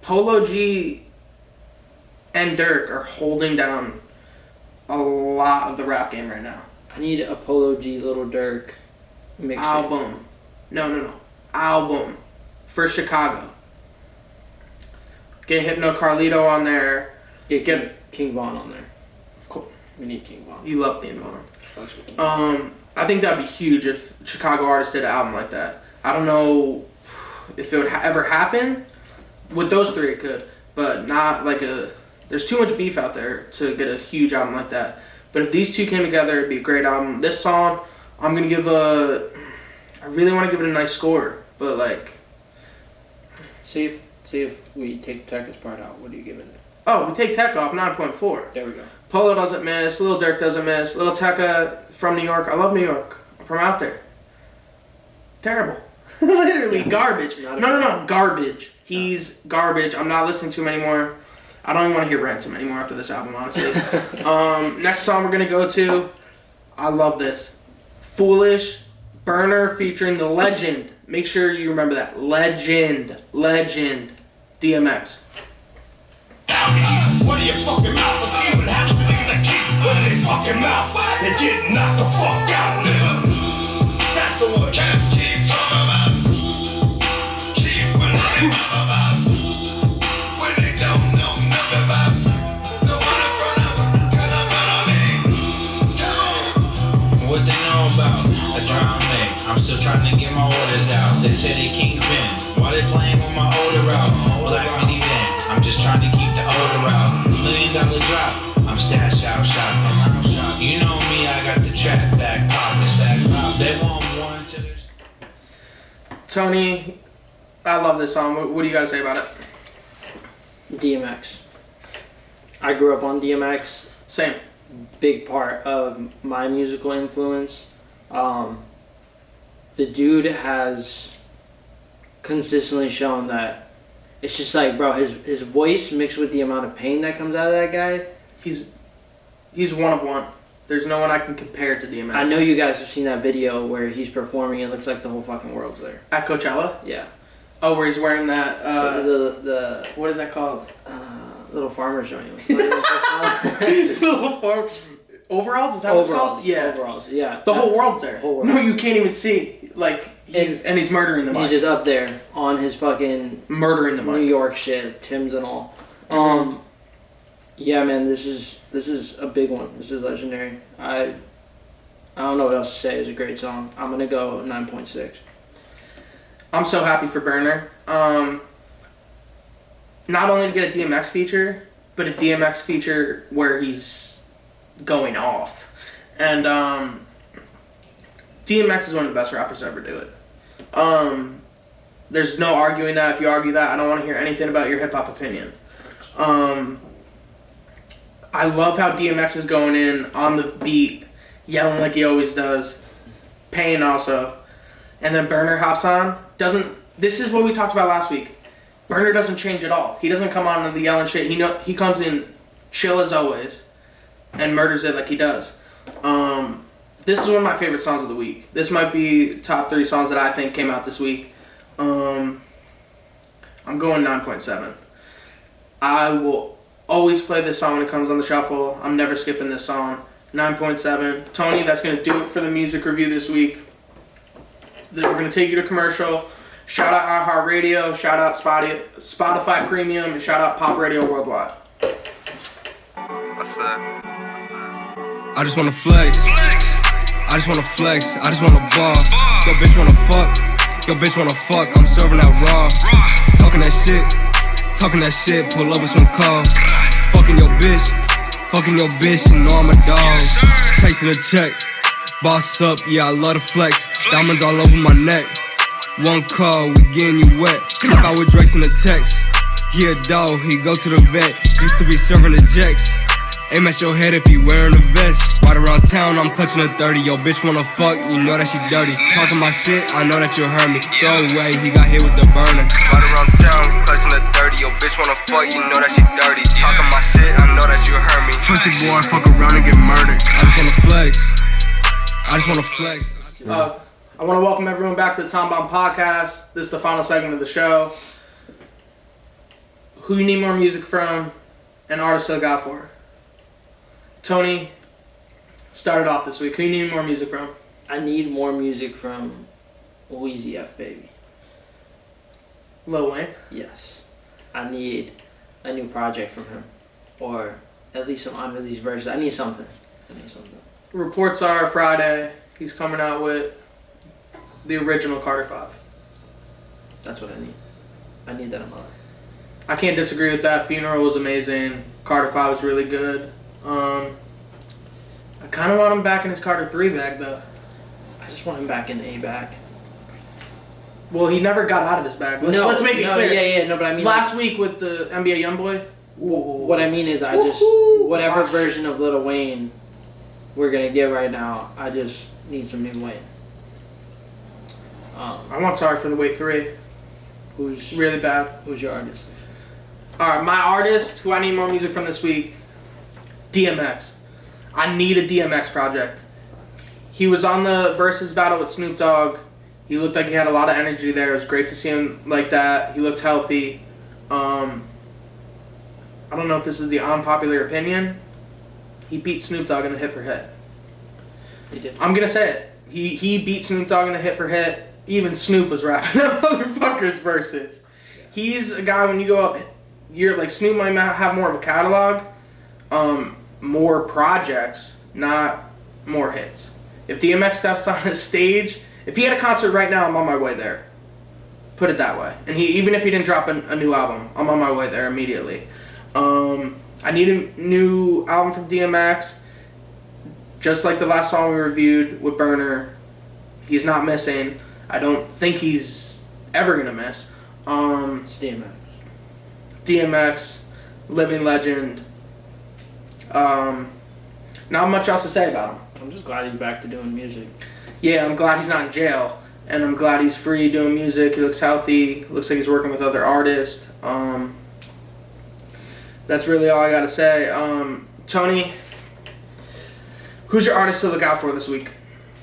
Polo G and Durk are holding down a lot of the rap game right now. I need a Polo G Little Durk mixtape. Album. No. Album. For Chicago. Get Hypno Carlito on there. Get King Von on there. Of course. We need King Von. You love King Von. I think that'd be huge if Chicago artists did an album like that. I don't know if it would ever happen. With those three, it could. But not like there's too much beef out there to get a huge album like that. But if these two came together, it'd be a great album. This song, I'm going to give I really want to give it a nice score. But, like... See if we take Tecca's part out. What do you give it? Oh, if we take Tecca off, 9.4. There we go. Polo doesn't miss. Lil Durk doesn't miss. Lil Tecca from New York. I love New York. I'm from out there. Terrible. Literally garbage. No. Garbage. He's garbage. I'm not listening to him anymore. I don't even want to hear Ransom anymore after this album, honestly. Next song we're going to go to. I love this. Foolish. Berner featuring the legend. Make sure you remember that. Legend. DMX. What do you fucking mouth? Let's see what happens to niggas that keep running their fucking mouth. They get knocked the fuck out, nigga. That's the one. Cats keep talking about. Keep running their mouth about. When they don't know nothing about. The one in front of them. Cause I'm gonna be. What they know about a drowned man? I'm still trying to get my orders out. They say they kingpin. Why they playing with my older route? Black minivan. I'm just trying to keep the older out. $1 million drop. I'm stash out shopping. You know me, I got the trap back pockets. They want more until there's. Tony, I love this song. What do you gotta say about it? DMX. I grew up on DMX. Same. Big part of my musical influence. The dude has consistently shown that it's just like, bro, his voice mixed with the amount of pain that comes out of that guy. He's one of one. There's no one I can compare to DMX. I know you guys have seen that video where he's performing. It looks like the whole fucking world's there. At Coachella? Yeah. Oh, where he's wearing that, the what is that called? little farmer's joint. Little farm. Overalls? Is that what it's called? Yeah. Overalls, yeah. The whole world's there. Whole world. No, you can't even see. Like, he's murdering the mic. He's just up there on his fucking murdering the mic. New York shit, Tim's and all. Yeah, man, this is a big one. This is legendary. I don't know what else to say. It's a great song. I'm gonna go 9.6. I'm so happy for Berner. Not only to get a DMX feature, but a DMX feature where he's going off. And DMX is one of the best rappers to ever do it. There's no arguing that. If you argue that, I don't want to hear anything about your hip hop opinion. I love how DMX is going in on the beat, yelling like he always does, Pain also, and then Berner hops on. This is what we talked about last week. Berner doesn't change at all. He doesn't come on to the yelling shit. He comes in chill as always, and murders it like he does. This is one of my favorite songs of the week. This might be top 3 songs that I think came out this week. I'm going 9.7. I will always play this song when it comes on the shuffle. I'm never skipping this song. 9.7. Tony, that's going to do it for the music review this week. We're going to take you to commercial. Shout out iHeartRadio. Shout out Spotify Premium. And shout out Pop Radio Worldwide. I just wanna flex. I just wanna flex. I just wanna ball. Yo, bitch wanna fuck. Yo, bitch wanna fuck. I'm serving that raw. Talking that shit. Pull up with some call. Fucking your bitch. You know I'm a dog. Chasing a check. Boss up, yeah, I love the flex. Diamonds all over my neck. One call, we getting you wet. If I with Drake's in the text. Yeah, dog, he go to the vet. Used to be serving the jacks. Aim at your head if you wearing a vest. Right around town, I'm clutching a 30. Yo, bitch wanna fuck, you know that she dirty. Talking my shit, I know that you'll hurt me. Throw away, he got hit with the burner. Right around town, clutching a 30. Yo, bitch wanna fuck, you know that she dirty. Talking my shit, I know that you'll hurt me. Pussy boy, fuck around and get murdered. I just wanna flex. I want to welcome everyone back to the Tom Bomb Podcast. This is the final segment of the show. Who you need more music from, and artists to look out for. Tony, started off this week. Who you need more music from? I need more music from Weezy F Baby. Lil Wayne? Yes. I need a new project from him. Or at least some unreleased versions. I need something. Reports are Friday. He's coming out with the original Carter 5. That's what I need. I need that in my life. I can't disagree with that. Funeral was amazing. Carter 5 was really good. I kind of want him back in his Carter 3 bag, though. I just want him back in A bag. Well, he never got out of his bag. Let's make it clear. Yeah, no, but I mean... Last week with the NBA Youngboy... What I mean is whatever version of Lil Wayne we're going to get right now, I just need some new Wayne. I want Sorry for the Wait 3. Who's really bad? Who's your artist? Alright, my artist who I need more music from this week, DMX. I need a DMX project. He was on the Versus battle with Snoop Dogg. He looked like he had a lot of energy there. It was great to see him like that. He looked healthy. I I don't know if this is the unpopular opinion, he beat Snoop Dogg in the hit for hit. He did. I'm gonna say it. He beat Snoop Dogg in the hit for hit. Even Snoop was rapping that motherfucker's verses. He's a guy, when you go up, you're like, Snoop might have more of a catalog, more projects, not more hits. If DMX steps on his stage, if he had a concert right now, I'm on my way there. Put it that way. And even if he didn't drop a new album, I'm on my way there immediately. I need a new album from DMX. Just like the last song we reviewed with Berner, he's not missing. I don't think he's ever gonna miss. It's DMX. DMX, living legend. Not much else to say about him. I'm just glad he's back to doing music. Yeah, I'm glad he's not in jail. And I'm glad he's free doing music. He looks healthy. Looks like he's working with other artists. That's really all I gotta say. Tony, who's your artist to look out for this week?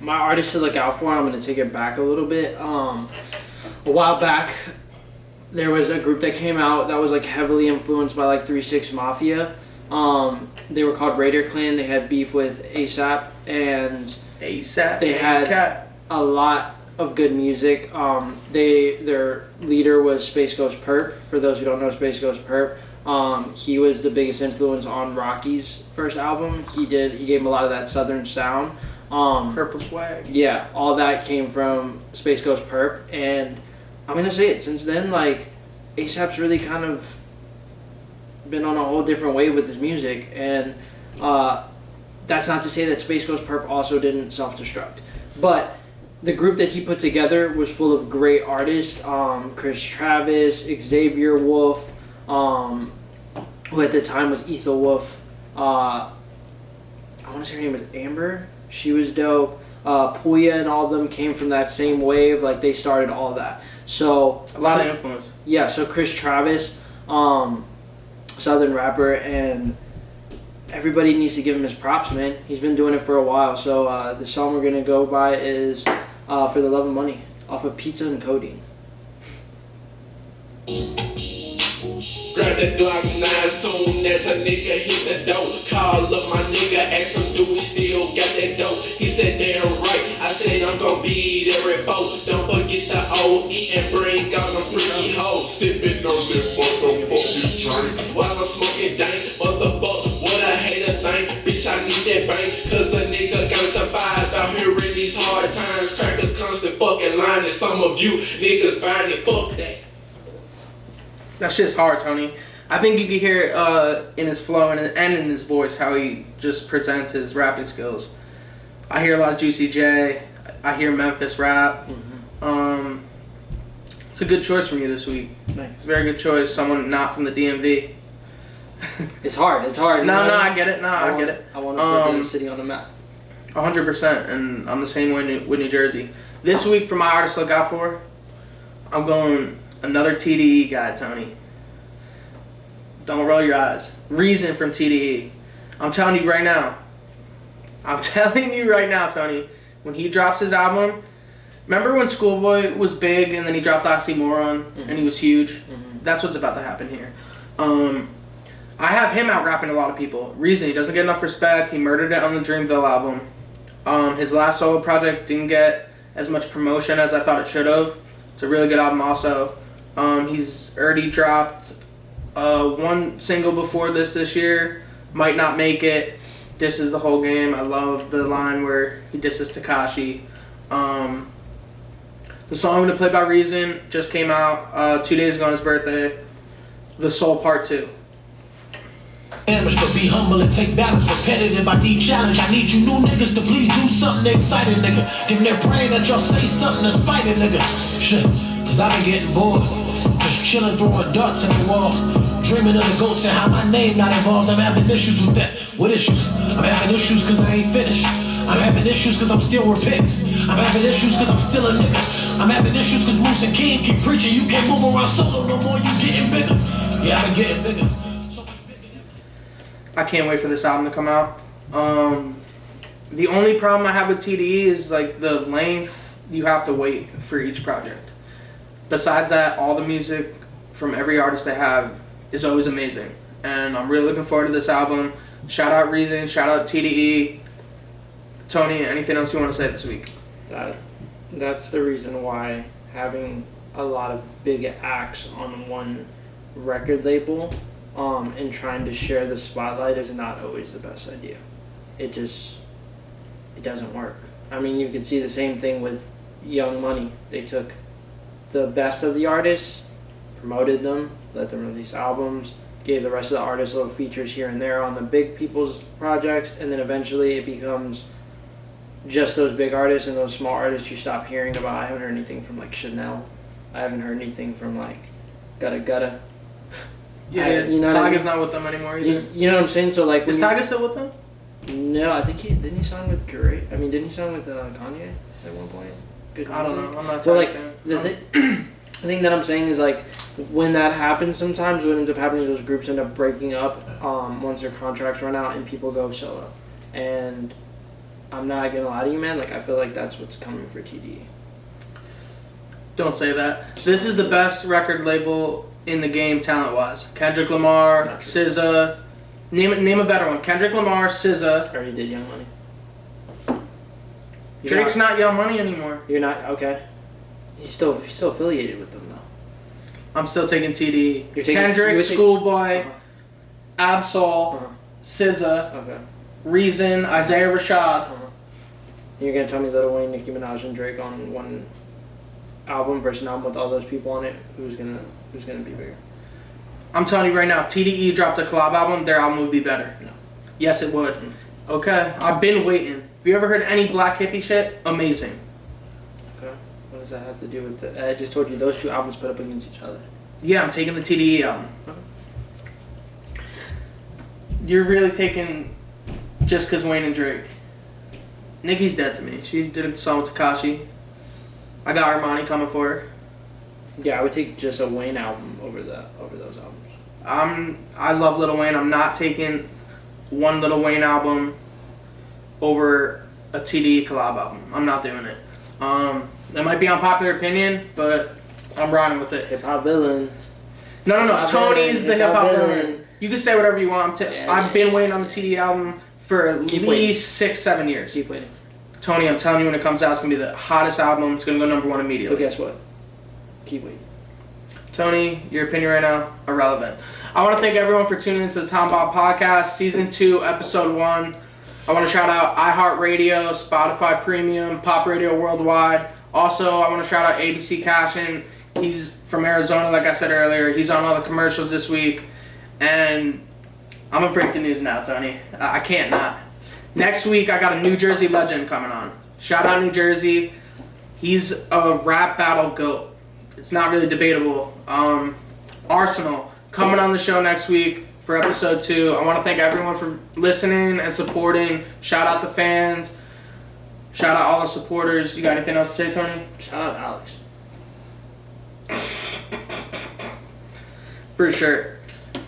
My artist to look out for, I'm going to take it back a little bit. A while back, there was a group that came out that was like heavily influenced by like 3 6 Mafia. They were called Raider Clan. They had beef with ASAP, and they had a lot of good music. Their leader was Space Ghost Perp. For those who don't know Space Ghost Perp, he was the biggest influence on Rocky's first album. He gave him a lot of that southern sound. Purple Swag. Yeah, all that came from Space Ghost Perp, and I'm gonna say it. Since then, like, ASAP's really kind of been on a whole different wave with his music, and that's not to say that Space Ghost Perp also didn't self-destruct, but the group that he put together was full of great artists. Chris Travis, Xavier Wolf, who at the time was Ethel Wolf. I want to say her name was Amber. She was dope. Puya and all of them came from that same wave. Like, they started all that. So a lot of influence. Yeah. So Chris Travis, Southern rapper, and everybody needs to give him his props, man. He's been doing it for a while. So the song we're gonna go by is "For the Love of Money" off of Pizza and Codeine. Grab the Glock 9 soon as a nigga hit the dope. Call up my nigga, ask him do we still got that dope. He said damn right, I said I'm gon' be there at 4. Don't forget the OE and bring all them freaky hoes. Sippin' on that motherfucking drink while I'm smoking dank. Motherfuck, what I hate a thing. Bitch, I need that bank, cause a nigga gotta survive out here in these hard times. Crackers constant fucking lying, and some of you niggas buying it. Fuck that. That shit's hard, Tony. I think you can hear in his flow and in his voice how he just presents his rapping skills. I hear a lot of Juicy J. I hear Memphis rap. Mm-hmm. It's a good choice from you this week. Nice. Very good choice. Someone not from the DMV. It's hard. It's hard. No, I get it. I get it. I want to put the city on the map. 100%, and I'm the same way with New Jersey. This week, for my artist to look out for, I'm going another TDE guy, Tony. Don't roll your eyes. Reason from TDE. I'm telling you right now, Tony, when he drops his album, remember when Schoolboy was big and then he dropped Oxymoron and he was huge? Mm-hmm. That's what's about to happen here. I have him out rapping a lot of people. Reason, he doesn't get enough respect. He murdered it on the Dreamville album. His last solo project didn't get as much promotion as I thought it should have. It's a really good album also. He's already dropped one single before this year. Might Not Make It. Disses the whole game. I love the line where he disses Tekashi. The song I'm going to play by Reason just came out 2 days ago on his birthday. The Soul Part 2. But be humble and take balance. Repetitive, I need challenge. I need you new niggas to please do something exciting, nigga. Give them that praying that y'all say something that's fighting, nigga. Shit, cause I been getting bored. Just chilling, throwing darts at the wall. Dreaming of the goats and how my name not involved. I'm having issues with that. What issues? I'm having issues cause I ain't finished. I'm having issues cause I'm still repenting. I'm having issues cause I'm still a nigga. I'm having issues cause Moose and King keep preaching. You can't move around solo no more, you getting bigger. Yeah, I've been getting bigger. I can't wait for this album to come out. The only problem I have with TDE is like the length you have to wait for each project. Besides that, all the music from every artist they have is always amazing. and I'm really looking forward to this album. Shout out Reason, shout out TDE. Tony, anything else you want to say this week? That's the reason why having a lot of big acts on one record label and trying to share the spotlight is not always the best idea. It doesn't work. I mean, you could see the same thing with Young Money. They took the best of the artists, promoted them, let them release albums, gave the rest of the artists little features here and there on the big people's projects, and then eventually it becomes just those big artists, and those small artists you stop hearing about. I haven't heard anything from like Chanel. I haven't heard anything from like Gutta. Yeah, you know Tyga's not with them anymore either. You know what I'm saying? So like, is Tyga still with them? No, I think didn't he sign with Drake? I mean, didn't he sign with Kanye at one point? Good I don't know. I'm not. So like fan. the thing that I'm saying is like when that happens, sometimes what ends up happening is those groups end up breaking up once their contracts run out and people go solo. And I'm not gonna lie to you, man. Like I feel like that's what's coming for TDE. Don't say that. This is the best record label in the game talent-wise. Kendrick Lamar, SZA. Name a better one. Kendrick Lamar, SZA. Already did Young Money. Drake's not Young Money anymore. You're not okay. He's still affiliated with them though. I'm still taking TDE. You're taking Kendrick, Schoolboy, Absol, Uh-huh. SZA, Okay. Reason, Isaiah Rashad. You're gonna tell me Lil Wayne, Nicki Minaj, and Drake on one album versus an album with all those people on it? Who's gonna be bigger? I'm telling you right now, if TDE dropped a collab album, their album would be better. No. Yes, it would. Okay, I've been waiting. Have you ever heard any Black hippie shit? Amazing. Okay. What does that have to do with the? I just told you those two albums put up against each other. Yeah, I'm taking the TDE album. Okay. You're really taking just because Wayne and Drake. Nicki's dead to me. She did a song with Tekashi. I got Armani coming for her. Yeah, I would take just a Wayne album over those albums. I love Lil Wayne. I'm not taking one Lil Wayne album over a TDE collab album. I'm not doing it. That might be unpopular opinion, but I'm riding with it. Hip hop villain. No. Tony's the hip hop villain. You can say whatever you want. I've been waiting on the TDE album for at least 6-7 years. Keep waiting. Tony, I'm telling you, when it comes out, it's gonna be the hottest album. It's gonna go #1 immediately. But guess what? Keep waiting. Tony, your opinion right now, irrelevant. I want to thank everyone for tuning into the Tom Bob Podcast, Season 2, Episode 1. I want to shout out iHeartRadio, Spotify Premium, Pop Radio Worldwide. Also, I want to shout out ABC Cashin. He's from Arizona, like I said earlier. He's on all the commercials this week. And I'm going to break the news now, Tony. I can't not. Next week, I got a New Jersey legend coming on. Shout out New Jersey. He's a rap battle GOAT. It's not really debatable. Arsenal coming on the show next week for episode 2. I want to thank everyone for listening and supporting. Shout out the fans. Shout out all the supporters. You got anything else to say, Tony? Shout out Alex. For sure.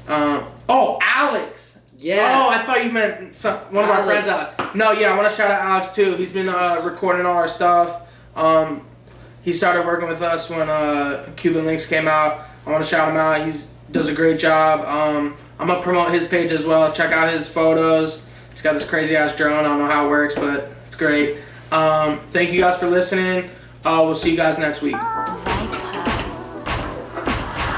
Alex. Yeah. Oh, I thought you meant one of our friends, Alex. No, yeah, I want to shout out Alex too. He's been recording all our stuff. He started working with us when Cuban Links came out. I want to shout him out. He does a great job. I'm going to promote his page as well. Check out his photos. He's got this crazy-ass drone. I don't know how it works, but it's great. Thank you guys for listening. We'll see you guys next week.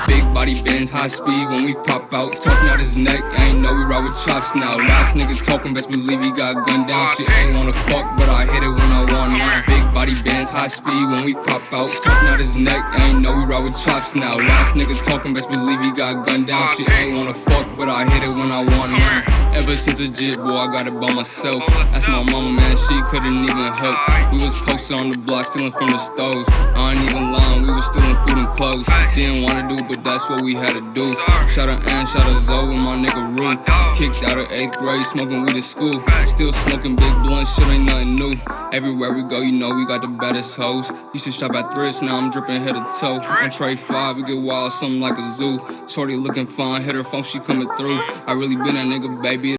Big body bands, high speed when we pop out. Talking out his neck, I ain't know we ride with chops now. Last nigga talking, best believe he got gunned down. Shit ain't wanna fuck, but I hit it when I want now. Big body bands, high speed when we pop out. Talking out his neck, I ain't know we ride with chops now. Last nigga talking, best believe he got gunned down. Shit ain't wanna fuck, but I hit it when I want now. Ever since a jit, boy, I got it by myself. That's my mama, man, she couldn't even help. We was posted on the block, stealing from the stores. I ain't even lying, we was stealing food and clothes. Didn't wanna do, but that's what we had to do. Shout out Ann, shout out Zoe, and my nigga Rue. Kicked out of 8th grade, smoking weed at school. Still smoking big blunt, shit ain't nothing new. Everywhere we go, you know we got the baddest hoes. Used to shop at Thrifts, now I'm dripping head to toe. On tray 5, we get wild, something like a zoo. Shorty looking fine, hit her phone, she coming through. I really been that nigga, baby.